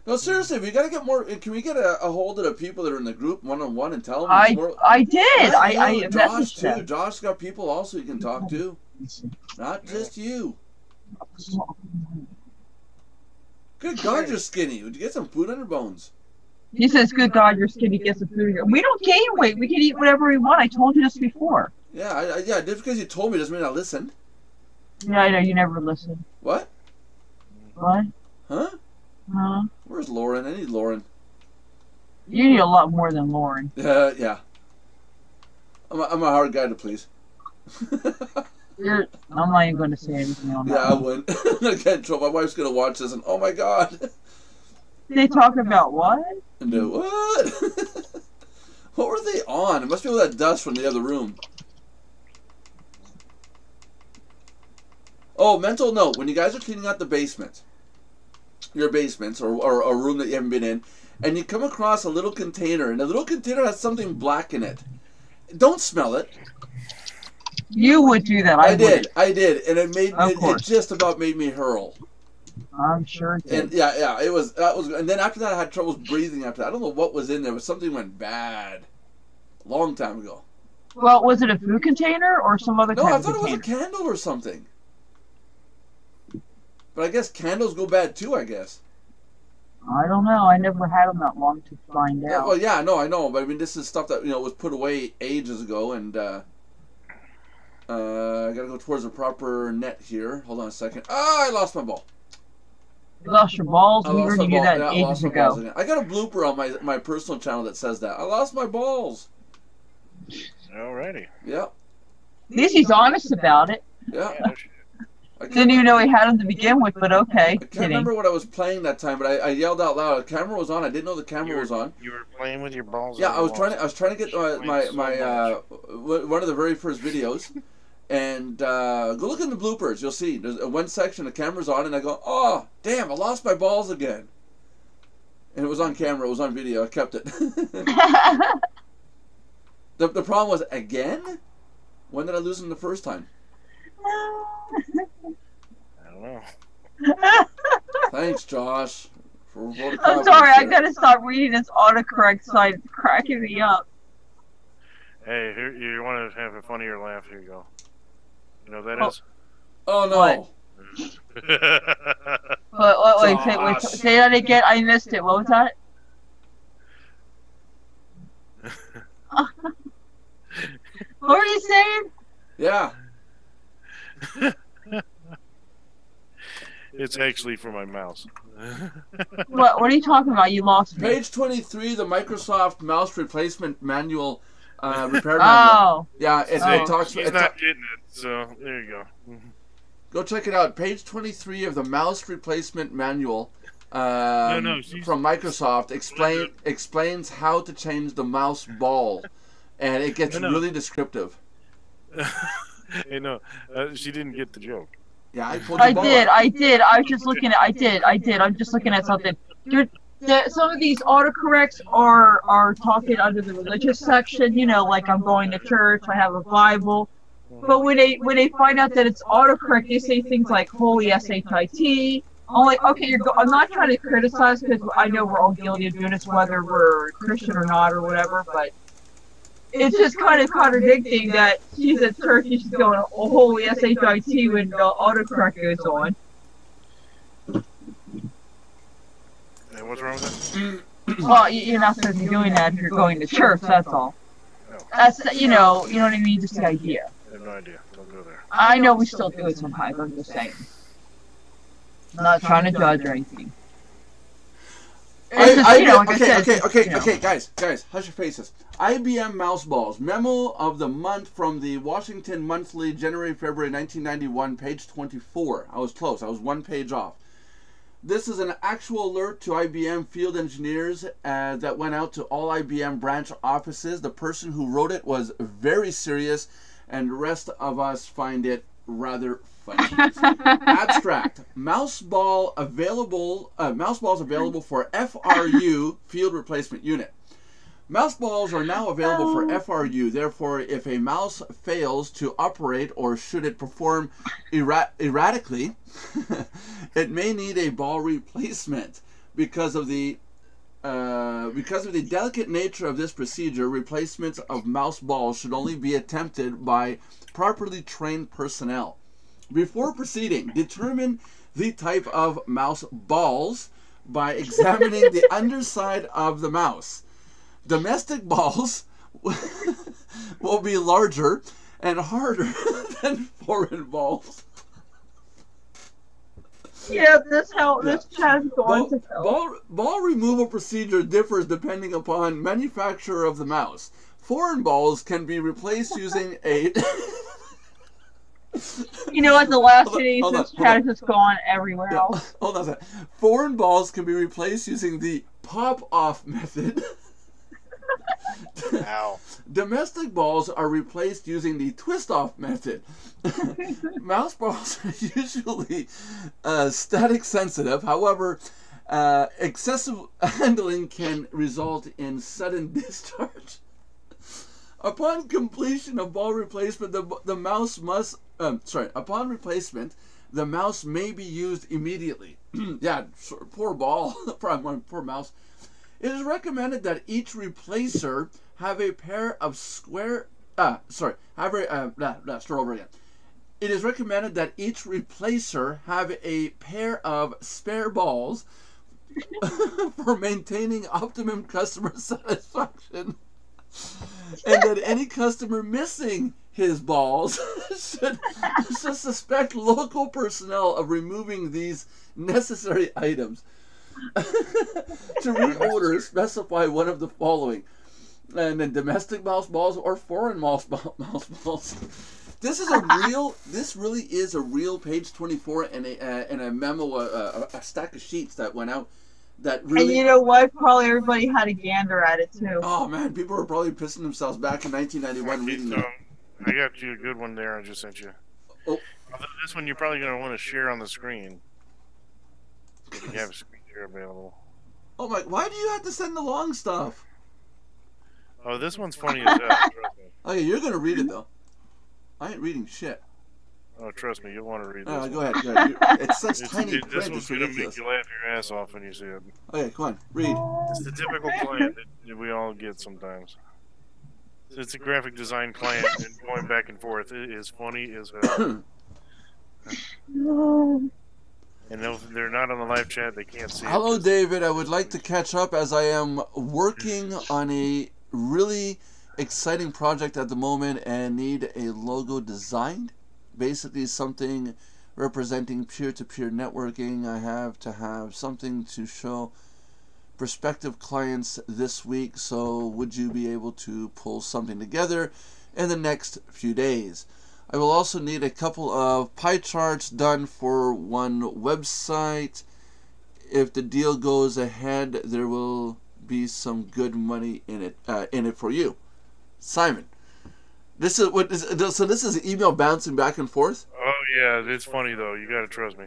[SPEAKER 3] No, seriously, we gotta get more. Can we get a hold of the people that are in the group one-on-one and tell them?
[SPEAKER 2] I did. I
[SPEAKER 3] Josh
[SPEAKER 2] messaged
[SPEAKER 3] too.
[SPEAKER 2] them.
[SPEAKER 3] Josh got people also you can talk to. Not just you. Good God, you're skinny. Would you get some food on your bones?
[SPEAKER 2] He says, "Good God, you're skinny. Get some food." We don't gain weight. We can eat whatever we want. I told you this before.
[SPEAKER 3] Yeah, yeah. Just because you told me doesn't mean I listened.
[SPEAKER 2] Yeah, I know you never listen.
[SPEAKER 3] What?
[SPEAKER 2] What?
[SPEAKER 3] Huh?
[SPEAKER 2] Huh?
[SPEAKER 3] Where's Lauren? I need Lauren.
[SPEAKER 2] You need a lot more than Lauren.
[SPEAKER 3] Yeah. I'm a hard guy to please.
[SPEAKER 2] I'm not even going to say anything on that.
[SPEAKER 3] Yeah, I wouldn't. I'm gonna get in trouble. My wife's gonna watch this and oh my God.
[SPEAKER 2] They talk about what?
[SPEAKER 3] And what? What were they on? It must be all that dust from the other room. Oh, mental note. When you guys are cleaning out the basement, your basements or a room that you haven't been in, and you come across a little container, and the little container has something black in it, don't smell it.
[SPEAKER 2] You would do that.
[SPEAKER 3] I did, and it just about made me hurl.
[SPEAKER 2] I'm sure it did.
[SPEAKER 3] And yeah, that was, and then after that I had troubles breathing after that. I don't know what was in there, but something went bad. A long time ago.
[SPEAKER 2] Well, was it a food container or some other
[SPEAKER 3] No,
[SPEAKER 2] kind
[SPEAKER 3] I
[SPEAKER 2] of
[SPEAKER 3] thought it was
[SPEAKER 2] container?
[SPEAKER 3] a candle or something. But I guess candles go bad too, I guess.
[SPEAKER 2] I don't know. I never had them that long to find out.
[SPEAKER 3] Well, yeah, no, I know, but I mean, this is stuff that was put away ages ago, and I gotta go towards the proper net here. Hold on a second. Ah, I lost my ball.
[SPEAKER 2] You lost your balls?
[SPEAKER 3] I
[SPEAKER 2] We
[SPEAKER 3] lost
[SPEAKER 2] already
[SPEAKER 3] my
[SPEAKER 2] knew
[SPEAKER 3] ball.
[SPEAKER 2] that
[SPEAKER 3] Yeah, I
[SPEAKER 2] ages
[SPEAKER 3] lost my balls
[SPEAKER 2] ago.
[SPEAKER 3] again. I got a blooper on my personal channel that says that. I lost my balls.
[SPEAKER 1] Alrighty.
[SPEAKER 3] Yeah.
[SPEAKER 2] At least he's honest about it.
[SPEAKER 3] Yeah.
[SPEAKER 1] Yeah, no shit.
[SPEAKER 2] Didn't even know he had them to begin with, but okay.
[SPEAKER 3] I can't remember what I was playing that time, but I yelled out loud. The camera was on. I didn't know the camera was on.
[SPEAKER 1] You were playing with your balls.
[SPEAKER 3] Yeah,
[SPEAKER 1] on
[SPEAKER 3] I
[SPEAKER 1] the
[SPEAKER 3] was trying to get my
[SPEAKER 1] so
[SPEAKER 3] one of the very first videos, and go look in the bloopers. You'll see. There's one section the camera's on, and I go, oh damn, I lost my balls again. And it was on camera. It was on video. I kept it. The problem was again. When did I lose them the first time?
[SPEAKER 1] I don't know.
[SPEAKER 3] Thanks, Josh.
[SPEAKER 2] I'm sorry, I gotta stop reading this autocorrect site. It's cracking me up.
[SPEAKER 1] Hey, here, you want to have a funnier laugh? Here you go. You know what that is?
[SPEAKER 3] Oh no.
[SPEAKER 2] What? Wait, say that again. I missed it. What was that? What were you saying?
[SPEAKER 3] Yeah.
[SPEAKER 1] It's actually for my mouse.
[SPEAKER 2] What are you talking about? You lost me.
[SPEAKER 3] Page 23, the Microsoft mouse replacement manual, repair manual.
[SPEAKER 2] Oh.
[SPEAKER 3] Yeah, it talks.
[SPEAKER 1] He's not getting it, so there you go.
[SPEAKER 3] Go check it out. Page 23 of the mouse replacement manual
[SPEAKER 1] from
[SPEAKER 3] Microsoft explains how to change the mouse ball, and it gets really descriptive.
[SPEAKER 1] Hey, no, she didn't get the joke.
[SPEAKER 3] Yeah, I pulled the ball out.
[SPEAKER 2] I did. I was just looking at. I did. I'm just looking at something. Some of these autocorrects are talking under the religious section. You know, like I'm going to church. I have a Bible. But when they find out that it's autocorrect, they say things like holy shit, I'm like, okay, I'm not trying to criticize because I know we're all guilty of doing this, whether we're Christian or not or whatever, but it's just kind of contradicting that she's at church and she's going, oh, holy shit when the autocorrect goes on.
[SPEAKER 1] And what's wrong with that?
[SPEAKER 2] Well, you're not supposed to be doing that if you're going to church, that's all.
[SPEAKER 1] No.
[SPEAKER 2] That's, you know what I mean? Just the idea.
[SPEAKER 1] I have no idea. Don't go there.
[SPEAKER 2] I know we still do it sometimes, I'm just saying. I'm not trying to judge or anything.
[SPEAKER 3] Okay, guys, hush your faces. IBM mouse balls. Memo of the month from the Washington Monthly, January, February 1991, page 24. I was close. I was one page off. This is an actual alert to IBM field engineers that went out to all IBM branch offices. The person who wrote it was very serious, and the rest of us find it rather funny. Abstract. Mouse balls available for FRU, field replacement unit. Mouse balls are now available for FRU. Therefore, if a mouse fails to operate, or should it perform erratically, it may need a ball replacement. Because of the delicate nature of this procedure, replacements of mouse balls should only be attempted by properly trained personnel. Before proceeding, determine the type of mouse balls by examining the underside of the mouse. Domestic balls will be larger and harder than foreign balls.
[SPEAKER 2] Yeah, this chat's going to hell.
[SPEAKER 3] Ball removal procedure differs depending upon manufacturer of the mouse. Foreign balls can be replaced using a...
[SPEAKER 2] You know what? The last 2 days, this chat has just gone everywhere else.
[SPEAKER 3] Hold on a second. Foreign balls can be replaced using the pop-off method.
[SPEAKER 1] Ow.
[SPEAKER 3] Domestic balls are replaced using the twist-off method. Mouse balls are usually static sensitive. However, excessive handling can result in sudden discharge. Upon completion of ball replacement, the mouse must... upon replacement, the mouse may be used immediately. Yeah, poor ball. Poor mouse. It is recommended that each replacer have a pair of square... start over again. It is recommended that each replacer have a pair of spare balls for maintaining optimum customer satisfaction. And that any customer missing his balls should suspect local personnel of removing these necessary items. To reorder, specify one of the following, and then domestic mouse balls or foreign mouse balls. This really is a real page 24 and a memo, a stack of sheets that went out. That really. And
[SPEAKER 2] you know what? Probably everybody had a gander at it too.
[SPEAKER 3] Oh man, people were probably pissing themselves back in 1991 reading that.
[SPEAKER 1] I got you a good one there. I just sent you.
[SPEAKER 3] Oh.
[SPEAKER 1] This one you're probably going to want to share on the screen. If you have a screen share available.
[SPEAKER 3] Oh my! Why do you have to send the long stuff?
[SPEAKER 1] Oh, this one's funny as hell.
[SPEAKER 3] Okay, you're gonna read it though. I ain't reading shit.
[SPEAKER 1] Oh, trust me, you'll want to read this.
[SPEAKER 3] Go ahead. It's such tiny print.
[SPEAKER 1] This one's going to make you laugh your ass off when you see it.
[SPEAKER 3] Okay, come on, read.
[SPEAKER 1] It's the typical client that we all get sometimes. It's a graphic design client, and going back and forth. It is funny as hell. And if they're not on the live chat, they can't see
[SPEAKER 3] Hello,
[SPEAKER 1] it.
[SPEAKER 3] David. I would like to catch up as I am working on a really exciting project at the moment and need a logo designed. Basically, something representing peer-to-peer networking. I have to have something to show prospective clients this week. So, would you be able to pull something together in the next few days? I will also need a couple of pie charts done for one website. If the deal goes ahead, there will be some good money in it for you. Simon, this is what is so. This is email bouncing back and forth.
[SPEAKER 1] Oh yeah, it's funny though. You gotta trust me.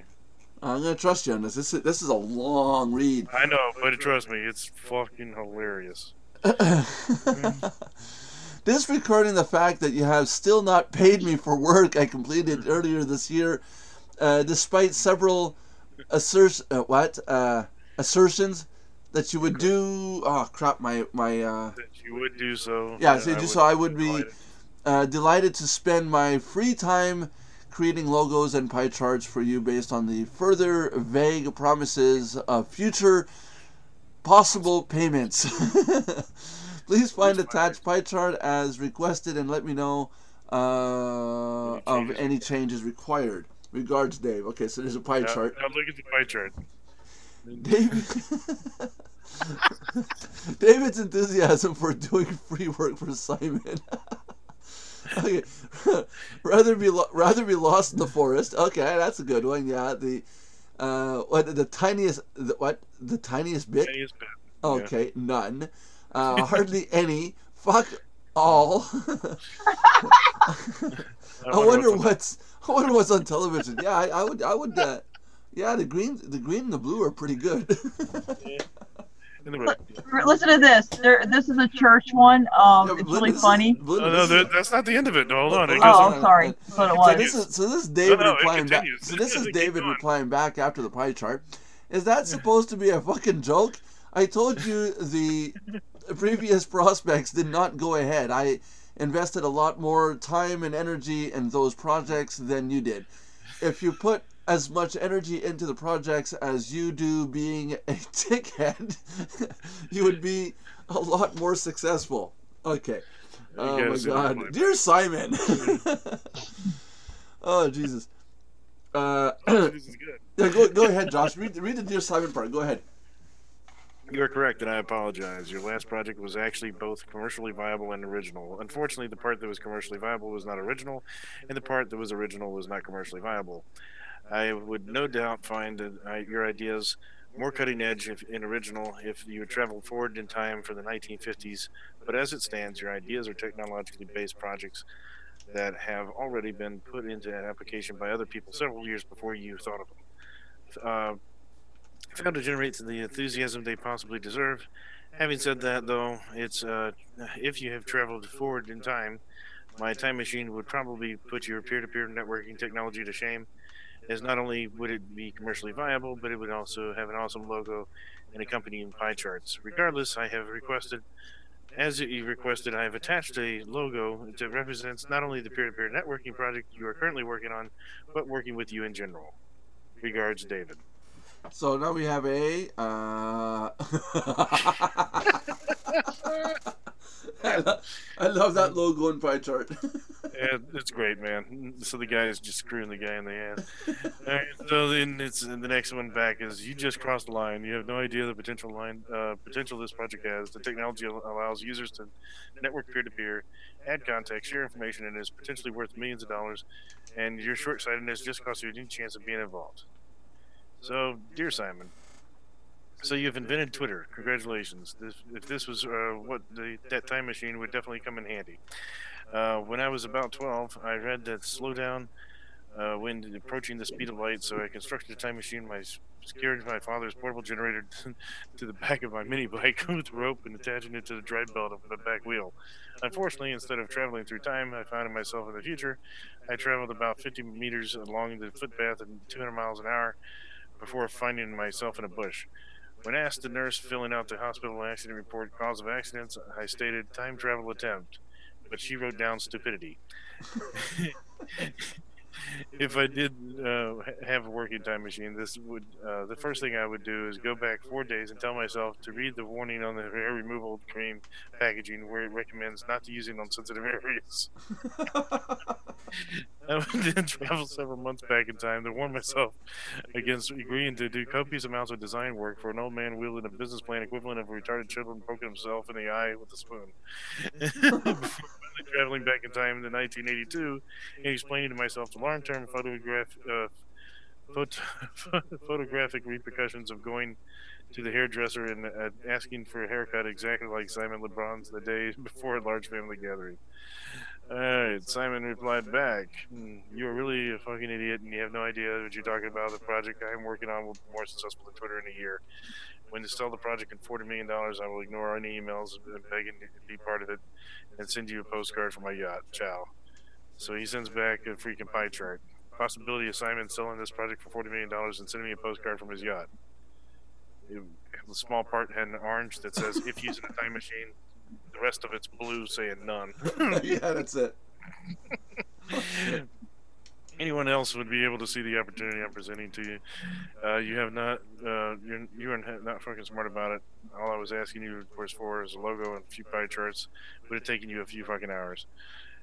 [SPEAKER 3] I'm gonna trust you on this. This is a long read.
[SPEAKER 1] I know, but trust me, it's fucking hilarious.
[SPEAKER 3] Disregarding the fact that you have still not paid me for work I completed earlier this year, despite several assertions that you would do. Oh crap! My.
[SPEAKER 1] That you would do so.
[SPEAKER 3] Yeah, so,
[SPEAKER 1] I would
[SPEAKER 3] so I
[SPEAKER 1] be
[SPEAKER 3] would be
[SPEAKER 1] delighted.
[SPEAKER 3] delighted to spend my free time creating logos and pie charts for you based on the further vague promises of future possible payments. Please find attached pie chart as requested and let me know of any changes required. Regards, Dave. Okay, so there's a pie chart.
[SPEAKER 1] Now look at the pie chart.
[SPEAKER 3] David. David's enthusiasm for doing free work for Simon. Okay, rather be lost in the forest. Okay, that's a good one. Yeah, the tiniest the tiniest bit.
[SPEAKER 1] Tiniest bit.
[SPEAKER 3] Okay, none. Hardly any. Fuck all. I wonder what's on television. Yeah, I would. Yeah, the green and the blue are pretty good.
[SPEAKER 1] Yeah.
[SPEAKER 2] Listen to this. This is a church one. It's really funny.
[SPEAKER 1] No, that's not the end of it. No, hold on. It goes
[SPEAKER 2] Oh,
[SPEAKER 1] on.
[SPEAKER 2] sorry. But it was.
[SPEAKER 3] So this is David
[SPEAKER 1] No, it
[SPEAKER 3] replying back.
[SPEAKER 1] continues.
[SPEAKER 3] So this is
[SPEAKER 1] Keep
[SPEAKER 3] David
[SPEAKER 1] going.
[SPEAKER 3] replying back after the pie chart. Is that supposed to be a fucking joke? I told you the previous prospects did not go ahead. I invested a lot more time and energy in those projects than you did. If you put as much energy into the projects as you do being a dickhead, you would be a lot more successful. Okay. Oh my God. Dear Simon. Oh, Jesus.
[SPEAKER 1] This is good.
[SPEAKER 3] Yeah, go ahead, Josh. Read the Dear Simon part. Go ahead.
[SPEAKER 1] You are correct, and I apologize. Your last project was actually both commercially viable and original. Unfortunately, the part that was commercially viable was not original, and the part that was original was not commercially viable. I would no doubt find your ideas more cutting edge and original if you had traveled forward in time for the 1950s, but as it stands, your ideas are technologically based projects that have already been put into an application by other people several years before you thought of them. Failed to generate the enthusiasm they possibly deserve. Having said that, though, it's if you have traveled forward in time, my time machine would probably put your peer-to-peer networking technology to shame, as not only would it be commercially viable, but it would also have an awesome logo and accompanying pie charts. Regardless, as you requested, I have attached a logo that represents not only the peer-to-peer networking project you are currently working on, but working with you in general. Regards, David.
[SPEAKER 3] So now we have a. I love that logo and pie chart.
[SPEAKER 1] Yeah, it's great, man. So the guy is just screwing the guy in the ass. All right, so then the next one back is you just crossed the line. You have no idea the potential this project has. The technology allows users to network peer to peer, add context, share information, and is potentially worth millions of dollars. And your short-sightedness just costs you any chance of being involved. So, dear Simon, so you've invented Twitter. Congratulations. If this was that time machine would definitely come in handy. When I was about 12, I read that slow down when approaching the speed of light, so I constructed a time machine. Secured my father's portable generator to the back of my mini bike with rope and attaching it to the drive belt of the back wheel. Unfortunately, instead of traveling through time, I found myself in the future. I traveled about 50 meters along the footpath at 200 miles an hour before finding myself in a bush. When asked the nurse filling out the hospital accident report cause of accidents, I stated time travel attempt, but she wrote down stupidity. If I did have a working time machine, the first thing I would do is go back 4 days and tell myself to read the warning on the hair removal cream packaging where it recommends not to use it on sensitive areas. I would then travel several months back in time to warn myself against agreeing to do copious amounts of design work for an old man wielding a business plan equivalent of a retarded children poking himself in the eye with a spoon. Before traveling back in time to 1982 and explaining to myself the long-term photographic repercussions of going to the hairdresser and asking for a haircut exactly like Simon LeBron's the day before a large family gathering. Alright, Simon replied back, "You are really a fucking idiot and you have no idea what you're talking about. The project I am working on will be more successful than Twitter in a year. When to sell the project in $40 million, I will ignore any emails begging to be part of it and send you a postcard from my yacht. Ciao." So he sends back a freaking pie chart. possibility of Simon selling this project for $40 million and sending me a postcard from his yacht. The small part had an orange that says, if using a time machine. The rest of it's blue saying none.
[SPEAKER 3] Yeah, that's it.
[SPEAKER 1] Anyone else would be able to see the opportunity I'm presenting to you. You have not, you are not fucking smart about it. All I was asking you, of course, for is a logo and a few pie charts. Would have taken you a few fucking hours.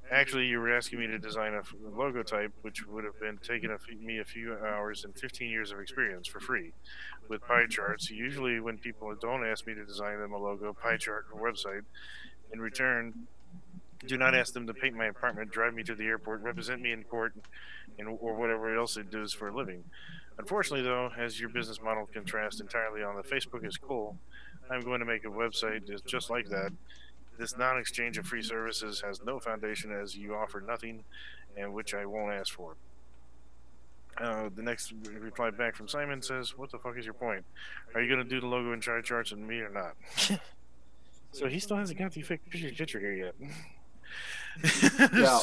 [SPEAKER 1] Actually, you were asking me to design a logo type, which would have been taking me a few hours and 15 years of experience for free. With pie charts, usually when people don't ask me to design them a logo, pie chart, or website, in return, do not ask them to paint my apartment, drive me to the airport, represent me in court, or whatever else it does for a living. Unfortunately, though, as your business model contrasts entirely on the Facebook is cool, I'm going to make a website that's just like that. This non-exchange of free services has no foundation as you offer nothing, and which I won't ask for. The next reply back from Simon says, what the fuck is your point? Are you going to do the logo and chart charts with me or not? So he still hasn't got the picture here yet.
[SPEAKER 3] Yeah.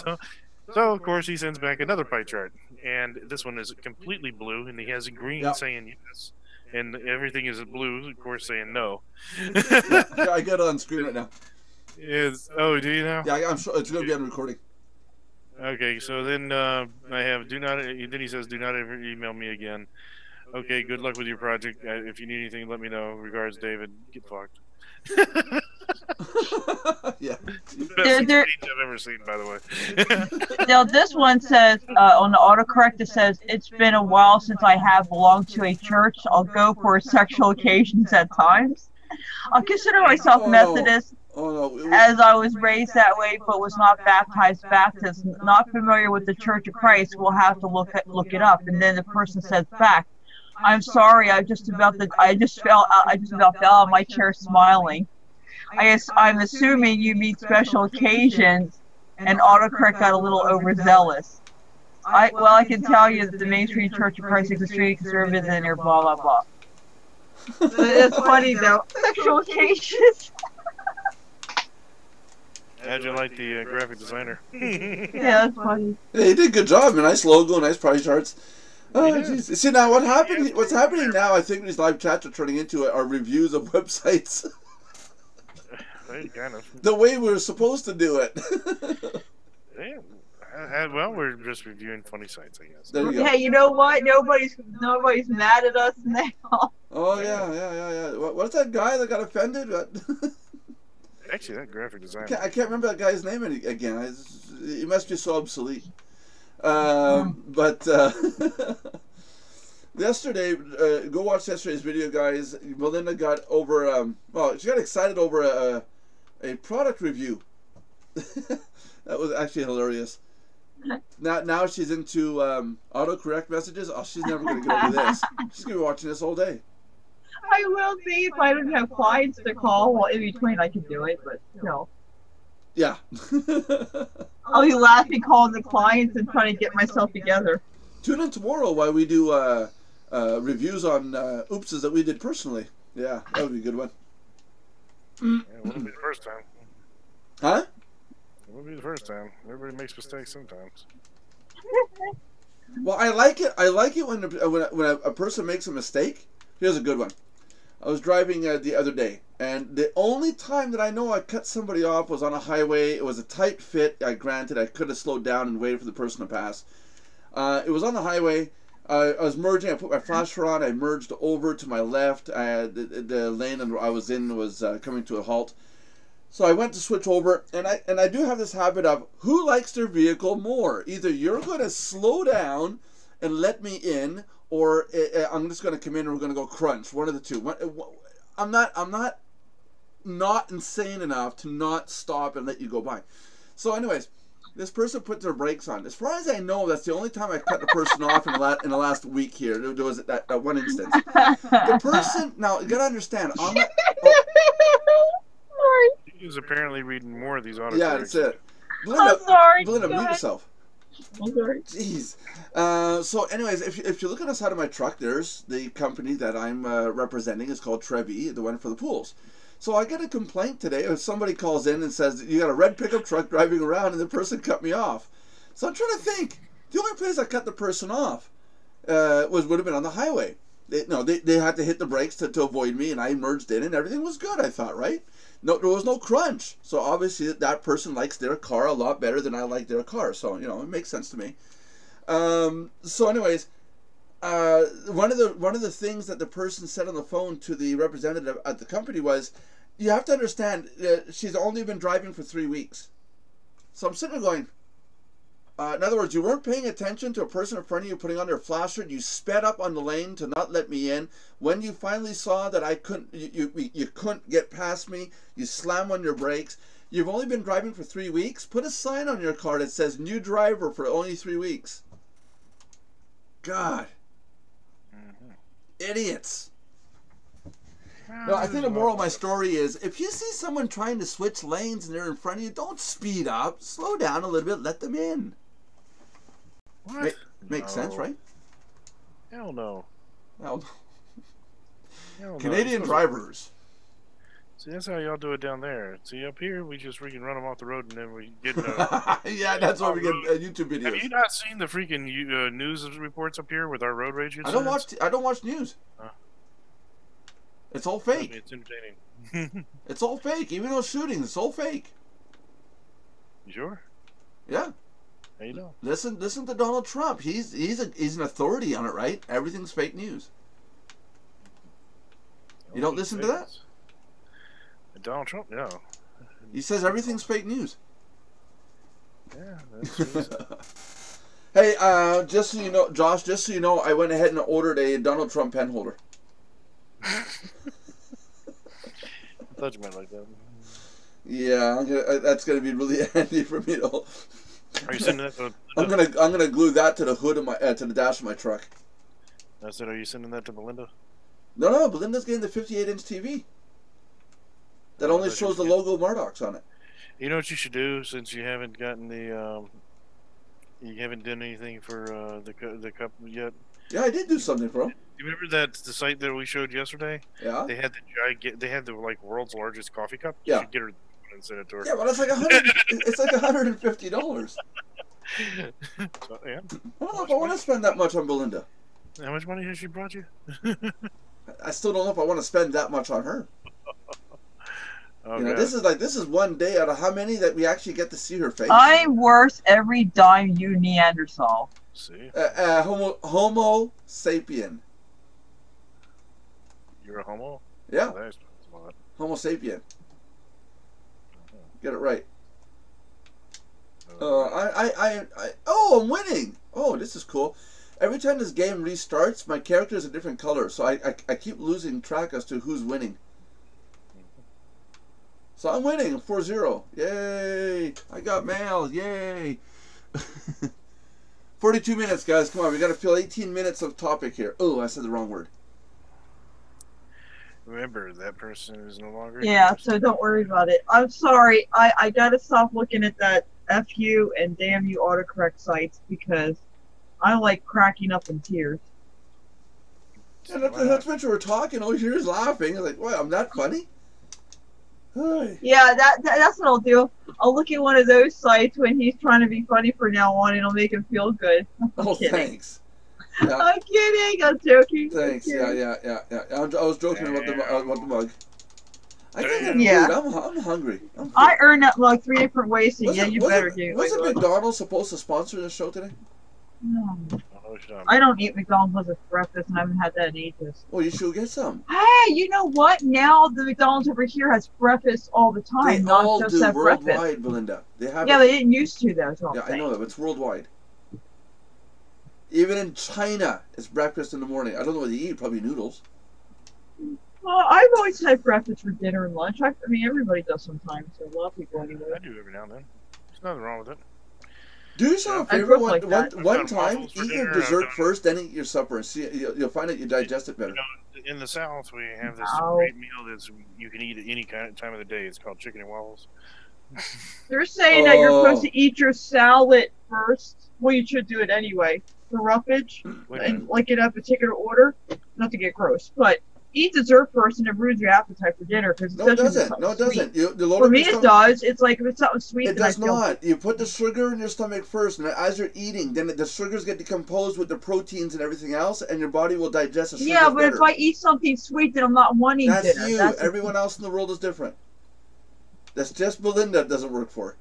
[SPEAKER 1] So, of course, he sends back another pie chart. And this one is completely blue, and he has a green saying yes. And everything is blue, of course, saying no.
[SPEAKER 3] Yeah, I got it on screen right now.
[SPEAKER 1] Oh, do you now?
[SPEAKER 3] Yeah, I'm sure it's going to be on recording.
[SPEAKER 1] Okay, so then I have then he says, do not ever email me again. Okay, good luck with your project. If you need anything, let me know. Regards, David. Get fucked.
[SPEAKER 3] Yeah.
[SPEAKER 1] Best speech I've ever seen, by the way.
[SPEAKER 2] Now this one says on the autocorrect, it says, it's been a while since I have belonged to a church. I'll go for sexual occasions at times. I'll consider myself Methodist.
[SPEAKER 3] Oh, no.
[SPEAKER 2] As I was raised that way, but was not baptized Baptist, not familiar with the Church of Christ, will have to look it up. And then the person says back, I'm sorry, I just about fell out of my chair smiling. I'm assuming you mean special occasions, and autocorrect got a little overzealous. I can tell you that the mainstream Church of Christ is extremely conservative and they're blah blah blah. But it's funny though, sexual occasions.
[SPEAKER 1] How'd you like the graphic designer?
[SPEAKER 2] Yeah, that's funny.
[SPEAKER 3] Yeah, he did a good job. A nice logo, nice pie charts. Oh, jeez. See, now what's happening now, I think these live chats are turning into are reviews of websites.
[SPEAKER 1] Kind of.
[SPEAKER 3] The way we're supposed to do it.
[SPEAKER 1] Yeah. Well, we're just reviewing funny sites, I guess.
[SPEAKER 3] There you go.
[SPEAKER 2] Hey, you know what? Nobody's mad at us now.
[SPEAKER 3] Oh, yeah. What's that guy that got offended?
[SPEAKER 1] Actually, that graphic designer.
[SPEAKER 3] I can't remember that guy's name again. He must be so obsolete. But yesterday, go watch yesterday's video, guys. Melinda got over, she got excited over a product review. That was actually hilarious. Now she's into autocorrect messages. Oh, she's never going to get over this. She's going to be watching this all day.
[SPEAKER 2] I will be if I don't have clients to call. Well, in between I can do it, but no.
[SPEAKER 3] Yeah.
[SPEAKER 2] I'll be laughing calling the clients and trying to get myself together.
[SPEAKER 3] Tune in tomorrow while we do reviews on oopses that we did personally. Yeah, that would be a good one.
[SPEAKER 1] Yeah, it wouldn't be the first time.
[SPEAKER 3] Huh?
[SPEAKER 1] It wouldn't be the first time. Everybody makes mistakes sometimes.
[SPEAKER 3] Well, I like it. I like it when a person makes a mistake. Here's a good one. I was driving the other day, and the only time that I know I cut somebody off was on a highway. It was a tight fit. Granted, I could have slowed down and waited for the person to pass. It was on the highway. I was merging. I put my flasher on. I merged over to my left. The lane I was in was coming to a halt. So I went to switch over, and I do have this habit of who likes their vehicle more. Either you're going to slow down and let me in, or I'm just going to come in and we're going to go crunch. One of the two. I'm not insane enough to not stop and let you go by. So anyways, this person put their brakes on. As far as I know, that's the only time I cut the person off in the last week here. There was that one instance. The person, now you got to understand, on that,
[SPEAKER 1] He was apparently reading more of these autocorrects.
[SPEAKER 3] yeah, that's it. Belinda,
[SPEAKER 2] I'm sorry.
[SPEAKER 3] Belinda,
[SPEAKER 2] Go
[SPEAKER 3] mute
[SPEAKER 2] ahead.
[SPEAKER 3] yourself.
[SPEAKER 2] I'm sorry.
[SPEAKER 3] Jeez. So anyways, if you look on the side of my truck, there's the company that I'm representing. It's called Trevi, the one for the pools. So I get a complaint today. Somebody calls in and says, you got a red pickup truck driving around and the person cut me off. So I'm trying to think, The only place I cut the person off would have been on the highway. They had to hit the brakes to avoid me, and I merged in, and everything was good, I thought, right? No, there was no crunch. So obviously that person likes their car a lot better than I like their car. So, it makes sense to me. So anyways, one of the things that the person said on the phone to the representative at the company was, you have to understand, she's only been driving for 3 weeks. So I'm sitting there going, in other words, you weren't paying attention to a person in front of you putting on their flasher. You sped up on the lane to not let me in. When you finally saw that I couldn't, you couldn't get past me, you slam on your brakes. You've only been driving for 3 weeks. Put a sign on your car that says "New driver for only 3 weeks." God, idiots. No, I think the moral of my story is, if you see someone trying to switch lanes and they're in front of you, don't speed up. Slow down a little bit. Let them in.
[SPEAKER 1] What?
[SPEAKER 3] Makes sense, right?
[SPEAKER 1] Hell no.
[SPEAKER 3] Well,
[SPEAKER 1] Hell no.
[SPEAKER 3] Canadian drivers.
[SPEAKER 1] See, that's how y'all do it down there. See, up here, we can run them off the road, and then we get in a...
[SPEAKER 3] Yeah, that's why we get YouTube videos.
[SPEAKER 1] Have you not seen the freaking news reports up here with our road rage incidents?
[SPEAKER 3] I don't watch news. It's all fake.
[SPEAKER 1] It's entertaining.
[SPEAKER 3] It's all fake. Even those shootings, it's all fake.
[SPEAKER 1] You sure?
[SPEAKER 3] Yeah.
[SPEAKER 1] How you know?
[SPEAKER 3] Listen to Donald Trump. He's an authority on it, right? Everything's fake news. You don't listen to that?
[SPEAKER 1] Donald Trump? No.
[SPEAKER 3] He says everything's fake news.
[SPEAKER 1] Yeah, that's what he said.
[SPEAKER 3] Hey, just so you know, Josh, I went ahead and ordered a Donald Trump pen holder.
[SPEAKER 1] I thought you meant like that.
[SPEAKER 3] Yeah, that's gonna be really handy for me to.
[SPEAKER 1] Are you sending that to?
[SPEAKER 3] I'm gonna glue that to the hood of my to the dash of my truck.
[SPEAKER 1] I said, are you sending that to Belinda?
[SPEAKER 3] No, Belinda's getting the 58-inch TV. That only shows the logo Mardox on it.
[SPEAKER 1] You know what you should do, since you haven't gotten the you haven't done anything for the cup yet?
[SPEAKER 3] Yeah, I did do something for him.
[SPEAKER 1] You remember the site that we showed yesterday?
[SPEAKER 3] Yeah.
[SPEAKER 1] They had the like world's largest coffee cup.
[SPEAKER 3] Yeah.
[SPEAKER 1] You should get her and send it to her.
[SPEAKER 3] Yeah, but it's like it's like $150.
[SPEAKER 1] So, yeah.
[SPEAKER 3] I don't know if I want to spend that much on Belinda.
[SPEAKER 1] How much money has she brought you?
[SPEAKER 3] I still don't know if I want to spend that much on her.
[SPEAKER 1] Oh,
[SPEAKER 3] this is one day out of how many that we actually get to see her face.
[SPEAKER 2] I'm worth every dime you Neanderthal.
[SPEAKER 1] See?
[SPEAKER 3] Homo sapien.
[SPEAKER 1] You're a homo?
[SPEAKER 3] Yeah.
[SPEAKER 1] Oh, that's smart.
[SPEAKER 3] Homo sapien. Get it right. I'm winning. Oh, this is cool. Every time this game restarts, my character is a different color, so I keep losing track as to who's winning. So I'm winning 4-0. Yay! I got mail. Yay! 42 minutes, guys. Come on, we got to fill 18 minutes of topic here. Oh, I said the wrong word.
[SPEAKER 1] Remember, that person is no longer...
[SPEAKER 2] Yeah, so don't worry about it. I'm sorry. I got to stop looking at that FU and damn you autocorrect sites because I like cracking up in tears.
[SPEAKER 3] Yeah, that's what you were talking. Oh, you're just laughing. I was like, well, I'm not funny.
[SPEAKER 2] Yeah, that's what I'll do. I'll look at one of those sites when he's trying to be funny from now on, and it'll make him feel good.
[SPEAKER 3] Oh, thanks. Yeah.
[SPEAKER 2] I'm kidding. I'm joking.
[SPEAKER 3] Thanks. Yeah. I was joking about the mug. I can't get food. I'm hungry.
[SPEAKER 2] I earned that mug 3 different ways, so you better do.
[SPEAKER 3] Wasn't McDonald's supposed to sponsor the show today?
[SPEAKER 2] No. I don't eat McDonald's for breakfast, and I haven't had that in ages.
[SPEAKER 3] Well, you should get some.
[SPEAKER 2] Hey, you know what? Now the McDonald's over here has breakfast all the time.
[SPEAKER 3] They all do worldwide, Belinda. They have.
[SPEAKER 2] Yeah, they didn't used to though.
[SPEAKER 3] Yeah, I know that, but it's worldwide. Even in China, it's breakfast in the morning. I don't know what they eat. Probably noodles.
[SPEAKER 2] Well, I've always had breakfast for dinner and lunch. I mean, everybody does sometimes. So a lot of people anyway.
[SPEAKER 1] I do every now and then. There's nothing wrong with it.
[SPEAKER 3] Do yourself a favor one time, eat your dessert first, then eat your supper, and see you'll find that you digest it better.
[SPEAKER 1] You know, in the South, we have this great meal that you can eat at any kind of time of the day. It's called chicken and waffles.
[SPEAKER 2] They're saying that you're supposed to eat your salad first. Well, you should do it anyway. The roughage, and like in a particular order. Not to get gross, but eat dessert first and it ruins your appetite for dinner because
[SPEAKER 3] No, it doesn't. No, it doesn't.
[SPEAKER 2] For me, it does. It's like if it's something sweet,
[SPEAKER 3] it
[SPEAKER 2] then I
[SPEAKER 3] does
[SPEAKER 2] feel
[SPEAKER 3] not. You put the sugar in your stomach first, and as you're eating, then the sugars get decomposed with the proteins and everything else, and your body will digest the sugars
[SPEAKER 2] yeah, but
[SPEAKER 3] better.
[SPEAKER 2] if I eat something sweet, then I'm not wanting
[SPEAKER 3] That's
[SPEAKER 2] dinner.
[SPEAKER 3] you.
[SPEAKER 2] That's
[SPEAKER 3] Everyone else in the world is different. That's just Belinda it doesn't work for.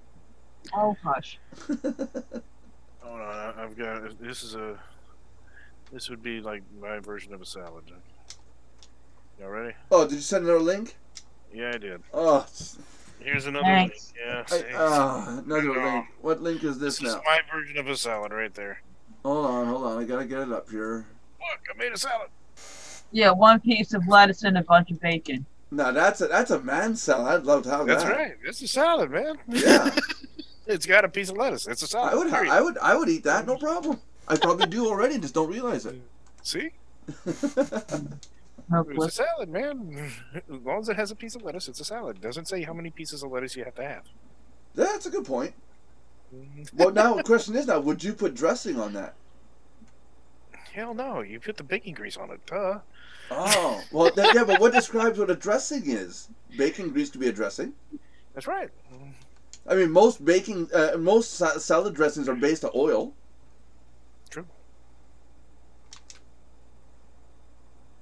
[SPEAKER 2] Oh hush.
[SPEAKER 1] Hold on, I've got this would be like my version of a salad. Y'all ready?
[SPEAKER 3] Oh, did you send another link?
[SPEAKER 1] Yeah, I did.
[SPEAKER 3] Oh,
[SPEAKER 1] Here's another
[SPEAKER 2] Thanks.
[SPEAKER 1] link. Yeah.
[SPEAKER 3] another
[SPEAKER 1] No.
[SPEAKER 3] link. What link is this
[SPEAKER 1] This is
[SPEAKER 3] now?
[SPEAKER 1] my version of a salad right there.
[SPEAKER 3] Hold on. I gotta get it up here.
[SPEAKER 1] Look, I made a salad.
[SPEAKER 2] Yeah, one piece of lettuce and a bunch of bacon.
[SPEAKER 3] Now that's a man salad. I'd love to have
[SPEAKER 1] That's
[SPEAKER 3] that.
[SPEAKER 1] right. It's a salad, man.
[SPEAKER 3] Yeah.
[SPEAKER 1] It's got a piece of lettuce. It's a salad.
[SPEAKER 3] I would eat that, no problem. I probably do already, just don't realize it.
[SPEAKER 1] See?
[SPEAKER 2] Hopefully.
[SPEAKER 1] It's a salad, man. As long as it has a piece of lettuce, it's a salad. It doesn't say how many pieces of lettuce you have to have.
[SPEAKER 3] That's a good point. Well, now the question is would you put dressing on that?
[SPEAKER 1] Hell no. You put the baking grease on it. Duh.
[SPEAKER 3] Oh, well, yeah, but what describes what a dressing is? Bacon grease to be a dressing?
[SPEAKER 1] That's right.
[SPEAKER 3] I mean, most salad dressings are based on oil.
[SPEAKER 1] True.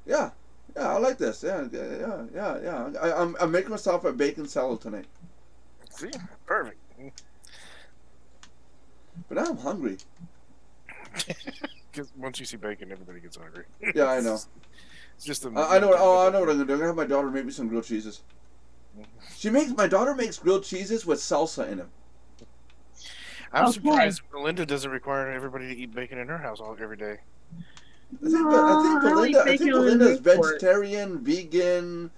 [SPEAKER 3] Yeah, I like this. Yeah. I'm making myself a bacon salad tonight.
[SPEAKER 1] See? Perfect.
[SPEAKER 3] But now I'm hungry.
[SPEAKER 1] Because once you see bacon, everybody gets hungry.
[SPEAKER 3] Yeah, I know.
[SPEAKER 1] It's just
[SPEAKER 3] I know what I'm gonna do. I'm gonna have my daughter make me some grilled cheeses. My daughter makes grilled cheeses with salsa in them.
[SPEAKER 1] I'm
[SPEAKER 2] Okay.
[SPEAKER 1] surprised Belinda doesn't require everybody to eat bacon in her house every day.
[SPEAKER 3] I think Belinda is
[SPEAKER 2] root for it.
[SPEAKER 3] vegetarian, vegan,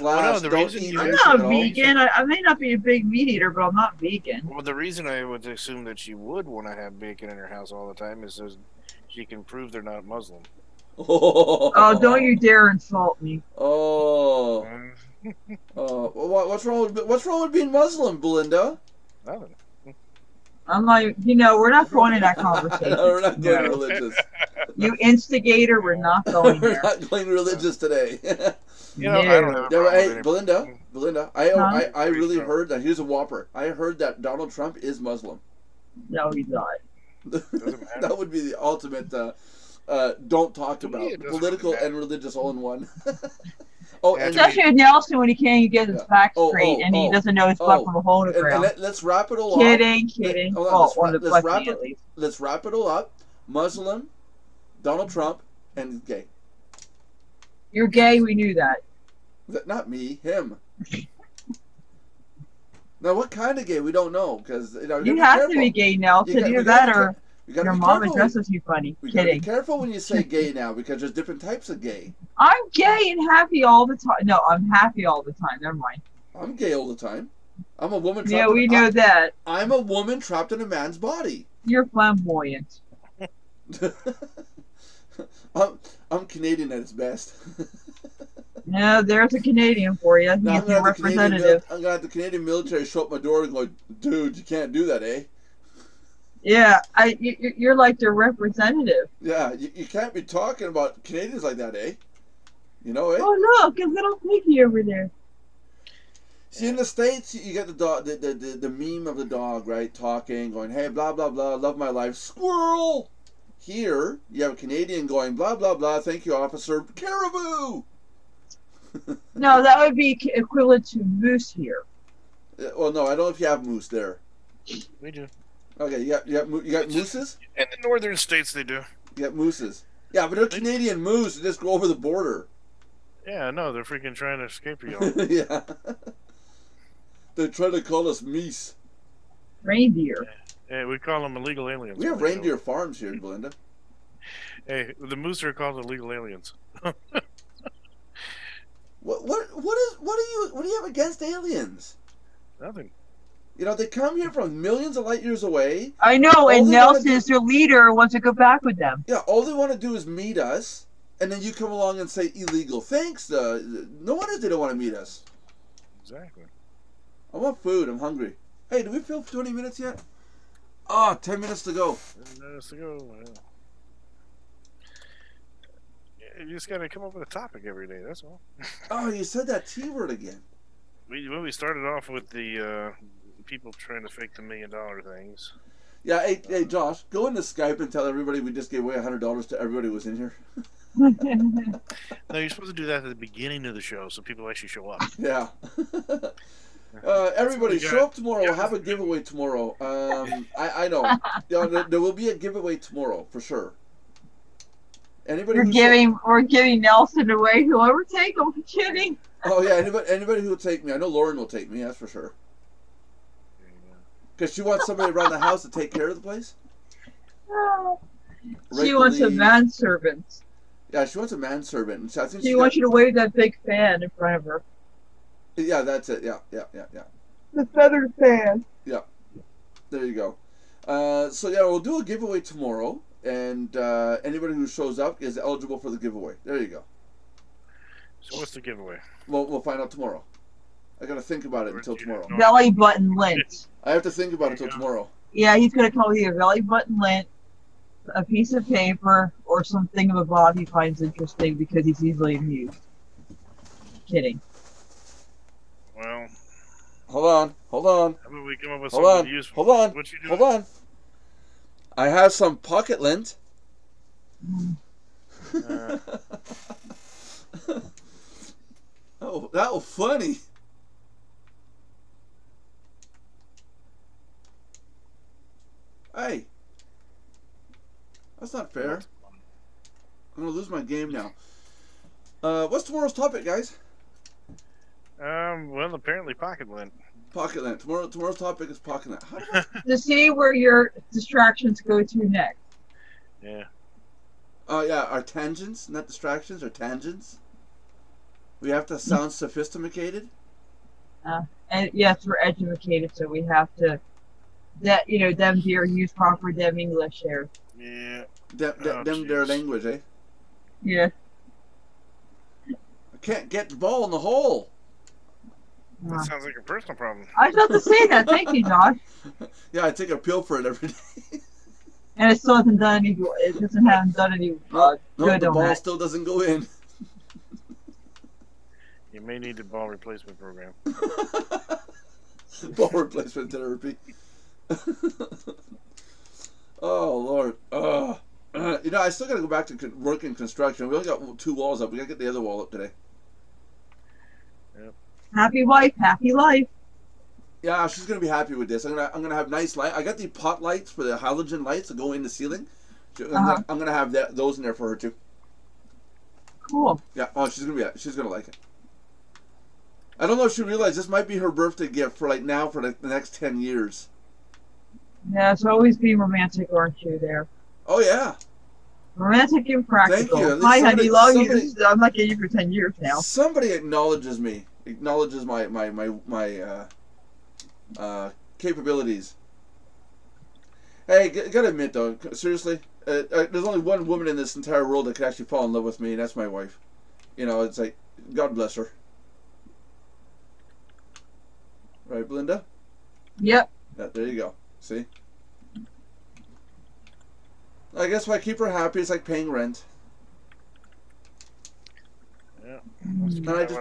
[SPEAKER 1] Well, no, the
[SPEAKER 3] don't
[SPEAKER 1] reason
[SPEAKER 3] eat
[SPEAKER 1] you-
[SPEAKER 2] I'm
[SPEAKER 3] anything
[SPEAKER 2] not
[SPEAKER 3] at all.
[SPEAKER 2] vegan. I may not be a big meat eater, but I'm not vegan.
[SPEAKER 1] Well, the reason I would assume that she would want to have bacon in her house all the time is so she can prove they're not Muslim.
[SPEAKER 2] Oh, don't you dare insult me.
[SPEAKER 3] Oh. What's wrong with being Muslim, Belinda?
[SPEAKER 1] Nothing.
[SPEAKER 2] I'm like, we're not going in that conversation.
[SPEAKER 3] No, we're not going
[SPEAKER 2] No.
[SPEAKER 3] religious.
[SPEAKER 2] You instigator, we're not going
[SPEAKER 3] We're
[SPEAKER 2] there.
[SPEAKER 3] not going religious today.
[SPEAKER 1] You know, I don't have a
[SPEAKER 3] Yeah,
[SPEAKER 1] problem
[SPEAKER 3] but,
[SPEAKER 1] with
[SPEAKER 3] hey,
[SPEAKER 1] anybody.
[SPEAKER 3] Belinda,
[SPEAKER 2] Huh?
[SPEAKER 3] I really heard that. Here's a whopper. I heard that Donald Trump is Muslim.
[SPEAKER 2] No, he's not.
[SPEAKER 1] Doesn't matter.
[SPEAKER 3] That would be the ultimate don't talk
[SPEAKER 1] To me,
[SPEAKER 3] about.
[SPEAKER 1] it doesn't
[SPEAKER 3] Political
[SPEAKER 1] matter.
[SPEAKER 3] and religious all in one. Oh, and,
[SPEAKER 2] Especially with Nelson when he can't get his facts straight and he doesn't know his butt from a hole in the ground.
[SPEAKER 3] let's wrap it all up.
[SPEAKER 2] Kidding.
[SPEAKER 3] Hold on,
[SPEAKER 2] Well,
[SPEAKER 3] let's
[SPEAKER 2] one of the
[SPEAKER 3] wrap
[SPEAKER 2] questions
[SPEAKER 3] it-
[SPEAKER 2] at least.
[SPEAKER 3] Let's wrap it all up. Muslim, Donald Trump, and gay.
[SPEAKER 2] You're gay, we knew that.
[SPEAKER 3] Not me, him. Now, what kind of gay? We don't know because
[SPEAKER 2] You have to be gay, Nelson. Either that or your mom addresses you funny.
[SPEAKER 3] We gotta be
[SPEAKER 2] Kidding.
[SPEAKER 3] careful when you say gay now because there's different types of gay.
[SPEAKER 2] I'm gay and happy all the time. No, I'm happy all the time. Never mind.
[SPEAKER 3] I'm gay all the time. I'm a woman.
[SPEAKER 2] Yeah, we know that.
[SPEAKER 3] I'm a woman trapped in a man's body.
[SPEAKER 2] You're flamboyant.
[SPEAKER 3] I'm Canadian at its best.
[SPEAKER 2] No, there's a Canadian for you.
[SPEAKER 3] Now,
[SPEAKER 2] He's your representative.
[SPEAKER 3] I'm gonna have the Canadian military show up my door and go, dude, you can't do that, eh?
[SPEAKER 2] Yeah, you're like their representative.
[SPEAKER 3] Yeah, you can't be talking about Canadians like that, eh? You know, eh?
[SPEAKER 2] Oh, look, a little piggy over there.
[SPEAKER 3] See, in the States, you get the dog, the meme of the dog, right? Talking, going, hey, blah, blah, blah, love my life, squirrel! Here, you have a Canadian going, blah, blah, blah, thank you, officer, caribou!
[SPEAKER 2] No, that would be equivalent to moose here.
[SPEAKER 3] Well, no, I don't know if you have moose there.
[SPEAKER 1] We do.
[SPEAKER 3] Okay, you got mooses?
[SPEAKER 1] In the northern states, they do.
[SPEAKER 3] You got mooses. Yeah, but they're Canadian moose that just go over the border.
[SPEAKER 1] Yeah, no, they're freaking trying to escape y'all.
[SPEAKER 3] Yeah. They're trying to call us meese.
[SPEAKER 2] Reindeer.
[SPEAKER 1] Hey, we call them illegal aliens.
[SPEAKER 3] We have reindeer farms here, Belinda.
[SPEAKER 1] Hey, the moose are called illegal aliens.
[SPEAKER 3] What do you have against aliens?
[SPEAKER 1] Nothing.
[SPEAKER 3] You know, they come here from millions of light years away.
[SPEAKER 2] I know,
[SPEAKER 3] All
[SPEAKER 2] and
[SPEAKER 3] they
[SPEAKER 2] Nelson
[SPEAKER 3] wanna
[SPEAKER 2] is their leader, wants to go back with them.
[SPEAKER 3] Yeah, all they want to do is meet us, and then you come along and say illegal. Thanks. No wonder they don't want to meet us.
[SPEAKER 1] Exactly.
[SPEAKER 3] I want food. I'm hungry. Hey, do we fill 20 minutes yet? Oh, 10 minutes to go.
[SPEAKER 1] 10 minutes to go. You just gotta come up with a topic every day. That's all.
[SPEAKER 3] Oh, you said that T word again.
[SPEAKER 1] We started off with the people trying to fake the $1 million things.
[SPEAKER 3] Yeah, hey, Josh, go into Skype and tell everybody we just gave away $100 to everybody who was in here.
[SPEAKER 1] No, you're supposed to do that at the beginning of the show so people actually show up.
[SPEAKER 3] Yeah. Everybody, show up tomorrow. We'll have a giveaway tomorrow. I know. There will be a giveaway tomorrow for sure. Anybody
[SPEAKER 2] we're giving Nelson away. Whoever take him, we're kidding.
[SPEAKER 3] Oh yeah, anybody who will take me. I know Lauren will take me. That's for sure. Because she wants somebody around the house to take care of the place.
[SPEAKER 2] She wants a manservant.
[SPEAKER 3] Yeah, she wants a manservant. So I think
[SPEAKER 2] she wants you to wave that big fan in front of her.
[SPEAKER 3] Yeah, that's it. Yeah.
[SPEAKER 2] The feathered fan.
[SPEAKER 3] Yeah. There you go. So yeah, we'll do a giveaway tomorrow, and anybody who shows up is eligible for the giveaway. There you go.
[SPEAKER 1] So what's the giveaway?
[SPEAKER 3] Well, we'll find out tomorrow. I gotta think about it until tomorrow.
[SPEAKER 2] Belly button lint.
[SPEAKER 3] I have to think about it until tomorrow.
[SPEAKER 2] Yeah, he's gonna call you a belly button lint, a piece of paper, or something of a bob he finds interesting because he's easily amused. Kidding.
[SPEAKER 1] Well,
[SPEAKER 3] hold on.
[SPEAKER 1] How about we come up with something useful?
[SPEAKER 3] Hold on.
[SPEAKER 1] What you doing?
[SPEAKER 3] Hold on. I have some pocket lint. Oh, that was funny. Hey, that's not fair. I'm gonna lose my game now. What's tomorrow's topic, guys?
[SPEAKER 1] Well, apparently pocket lint.
[SPEAKER 3] Pocket lint. Tomorrow's topic is pocket lint.
[SPEAKER 2] To see where your distractions go to next.
[SPEAKER 1] Yeah.
[SPEAKER 3] Yeah, our tangents, not distractions, our tangents. We have to sound sophisticated.
[SPEAKER 2] And yes, we're educated, so we have to. That them dear use proper dem English here.
[SPEAKER 1] Yeah.
[SPEAKER 3] Them their language, eh?
[SPEAKER 2] Yeah.
[SPEAKER 3] I can't get the ball in the hole.
[SPEAKER 1] That sounds like a personal problem.
[SPEAKER 2] I was about to say that. Thank you, Josh.
[SPEAKER 3] Yeah, I take a pill for it every day.
[SPEAKER 2] And it still hasn't done any. It hasn't done any
[SPEAKER 3] no,
[SPEAKER 2] good
[SPEAKER 3] the
[SPEAKER 2] on
[SPEAKER 3] ball
[SPEAKER 2] that.
[SPEAKER 3] still doesn't go in.
[SPEAKER 1] You may need a ball replacement program.
[SPEAKER 3] Ball replacement therapy. Oh Lord. I still gotta go back to work in construction. We only got 2 walls up. We gotta get the other wall up today.
[SPEAKER 1] Yep.
[SPEAKER 2] Happy wife, happy life.
[SPEAKER 3] Yeah, she's gonna be happy with this. I'm gonna have nice light. I got the pot lights for the halogen lights that go in the ceiling. I'm gonna have those in there for her too.
[SPEAKER 2] Cool.
[SPEAKER 3] Yeah. Oh, she's gonna like it. I don't know if she realized this might be her birthday gift for the next 10 years.
[SPEAKER 2] Yeah, it's always being romantic, aren't you? There.
[SPEAKER 3] Oh yeah.
[SPEAKER 2] Romantic and practical.
[SPEAKER 3] Thank you.
[SPEAKER 2] Hi, honey. Love you. I'm not getting you for 10 years now.
[SPEAKER 3] Somebody acknowledges me. Acknowledges my capabilities. Hey, gotta admit though, seriously, there's only one woman in this entire world that could actually fall in love with me, and that's my wife. It's like, God bless her. Right, Belinda?
[SPEAKER 2] Yep.
[SPEAKER 3] Yeah, there you go. See? I guess if I keep her happy, it's like paying rent.
[SPEAKER 1] Yeah.
[SPEAKER 3] And I just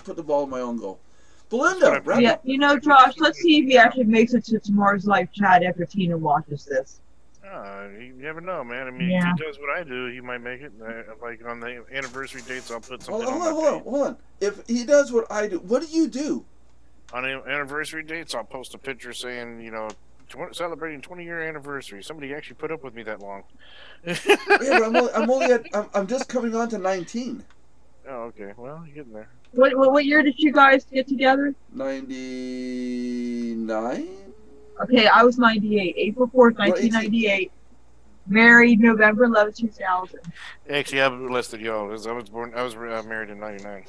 [SPEAKER 3] put the ball in my own goal. Belinda, right?
[SPEAKER 2] Yeah, Josh, let's see if he actually makes it to tomorrow's live chat after Tina watches this.
[SPEAKER 1] You never know, man. I mean, if he does what I do, he might make it. Like on the anniversary dates, I'll put something on my page.
[SPEAKER 3] Hold on. If he does what I do, what do you do?
[SPEAKER 1] On anniversary dates, I'll post a picture saying, celebrating 20-year anniversary. Somebody actually put up with me that long.
[SPEAKER 3] Yeah, but I'm just coming on to 19.
[SPEAKER 1] Oh, okay. Well, you're getting there.
[SPEAKER 2] What year did you guys get together?
[SPEAKER 3] 99.
[SPEAKER 2] Okay, I was 98. April 4th, 1998. Married November 11th, 2000.
[SPEAKER 1] Actually, I'm less than y'all. I was married in 99.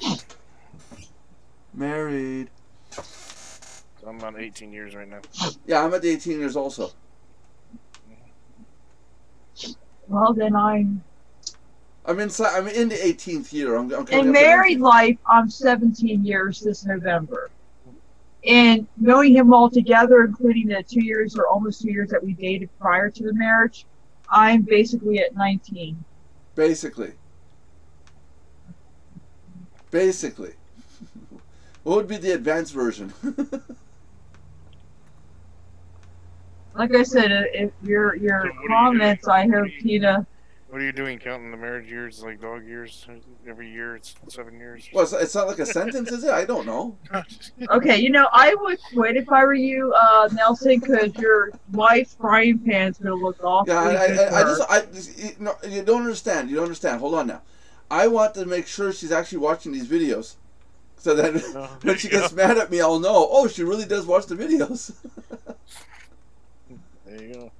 [SPEAKER 3] Married.
[SPEAKER 1] So I'm on 18 years right now.
[SPEAKER 3] Yeah, I'm at the 18 years also.
[SPEAKER 2] Well, then I'm
[SPEAKER 3] in the 18th year.
[SPEAKER 2] in married life, I'm 17 years this November. And knowing him all together, including the 2 years or almost 2 years that we dated prior to the marriage, I'm basically at 19.
[SPEAKER 3] Basically. Basically. What would be the advanced version?
[SPEAKER 2] Like I said, if your
[SPEAKER 1] So what are you
[SPEAKER 2] comments,
[SPEAKER 1] doing?
[SPEAKER 2] I hope Tina.
[SPEAKER 1] What are you doing? Counting the marriage years like dog years? Every year it's 7 years.
[SPEAKER 3] Well, it's not like a sentence, is it? I don't know.
[SPEAKER 2] Okay, you know, I would quit if I were you, Nelson, because your wife's frying pan's gonna look awfully good for her.
[SPEAKER 3] No, you don't understand. You don't understand. Hold on now. I want to make sure she's actually watching these videos, so that when she gets mad at me, I'll know. Oh, she really does watch the videos.
[SPEAKER 1] There you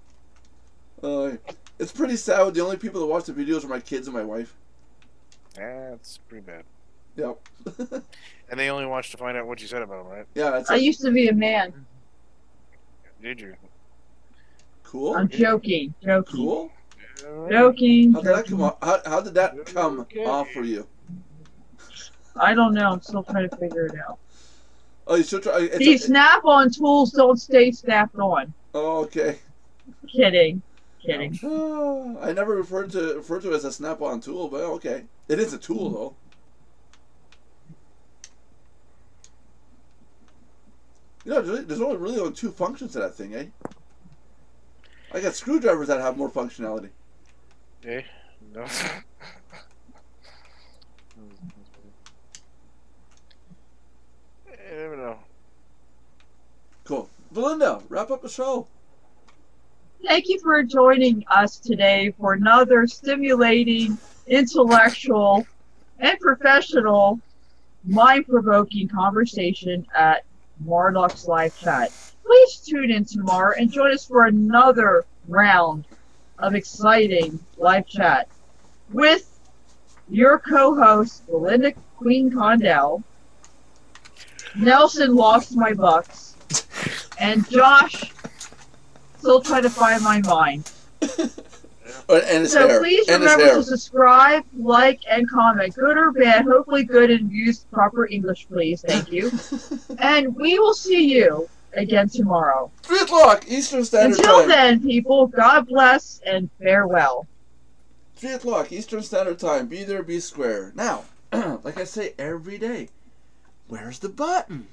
[SPEAKER 3] go. It's pretty sad. The only people that watch the videos are my kids and my wife.
[SPEAKER 1] That's pretty bad.
[SPEAKER 3] Yep.
[SPEAKER 1] And they only watch to find out what you said about them, right?
[SPEAKER 3] Yeah, that's
[SPEAKER 2] I used to be a man.
[SPEAKER 1] Did you?
[SPEAKER 3] Cool.
[SPEAKER 2] I'm joking.
[SPEAKER 3] Cool.
[SPEAKER 2] Joking.
[SPEAKER 3] How did that come off? How did that come off for you?
[SPEAKER 2] I don't know. I'm still trying to figure it out.
[SPEAKER 3] Oh, you still try?
[SPEAKER 2] These snap-on tools don't stay snapped on.
[SPEAKER 3] Oh, okay.
[SPEAKER 2] Kidding.
[SPEAKER 3] I never referred to it as a snap-on tool, but okay. It is a tool, though. You know, there's only really two functions to that thing, eh? I got screwdrivers that have more functionality.
[SPEAKER 1] Eh? No. I never know.
[SPEAKER 3] Cool. Belinda, wrap up the show.
[SPEAKER 2] Thank you for joining us today for another stimulating, intellectual, and professional, mind-provoking conversation at Mardox Live Chat. Please tune in tomorrow and join us for another round of exciting live chat with your co-host, Belinda Queen Condell, Nelson Lost My Bucks, and Josh still trying to find my mind.
[SPEAKER 3] And his
[SPEAKER 2] so
[SPEAKER 3] hair.
[SPEAKER 2] Please
[SPEAKER 3] and
[SPEAKER 2] remember to subscribe, like, and comment. Good or bad, hopefully good, and use proper English, please. Thank you. And we will see you again tomorrow.
[SPEAKER 3] 3 o'clock Eastern Standard
[SPEAKER 2] Until
[SPEAKER 3] Time.
[SPEAKER 2] then, people, God bless and farewell.
[SPEAKER 3] 3 o'clock Eastern Standard Time. Be there, be square. Now, like I say every day, where's the button?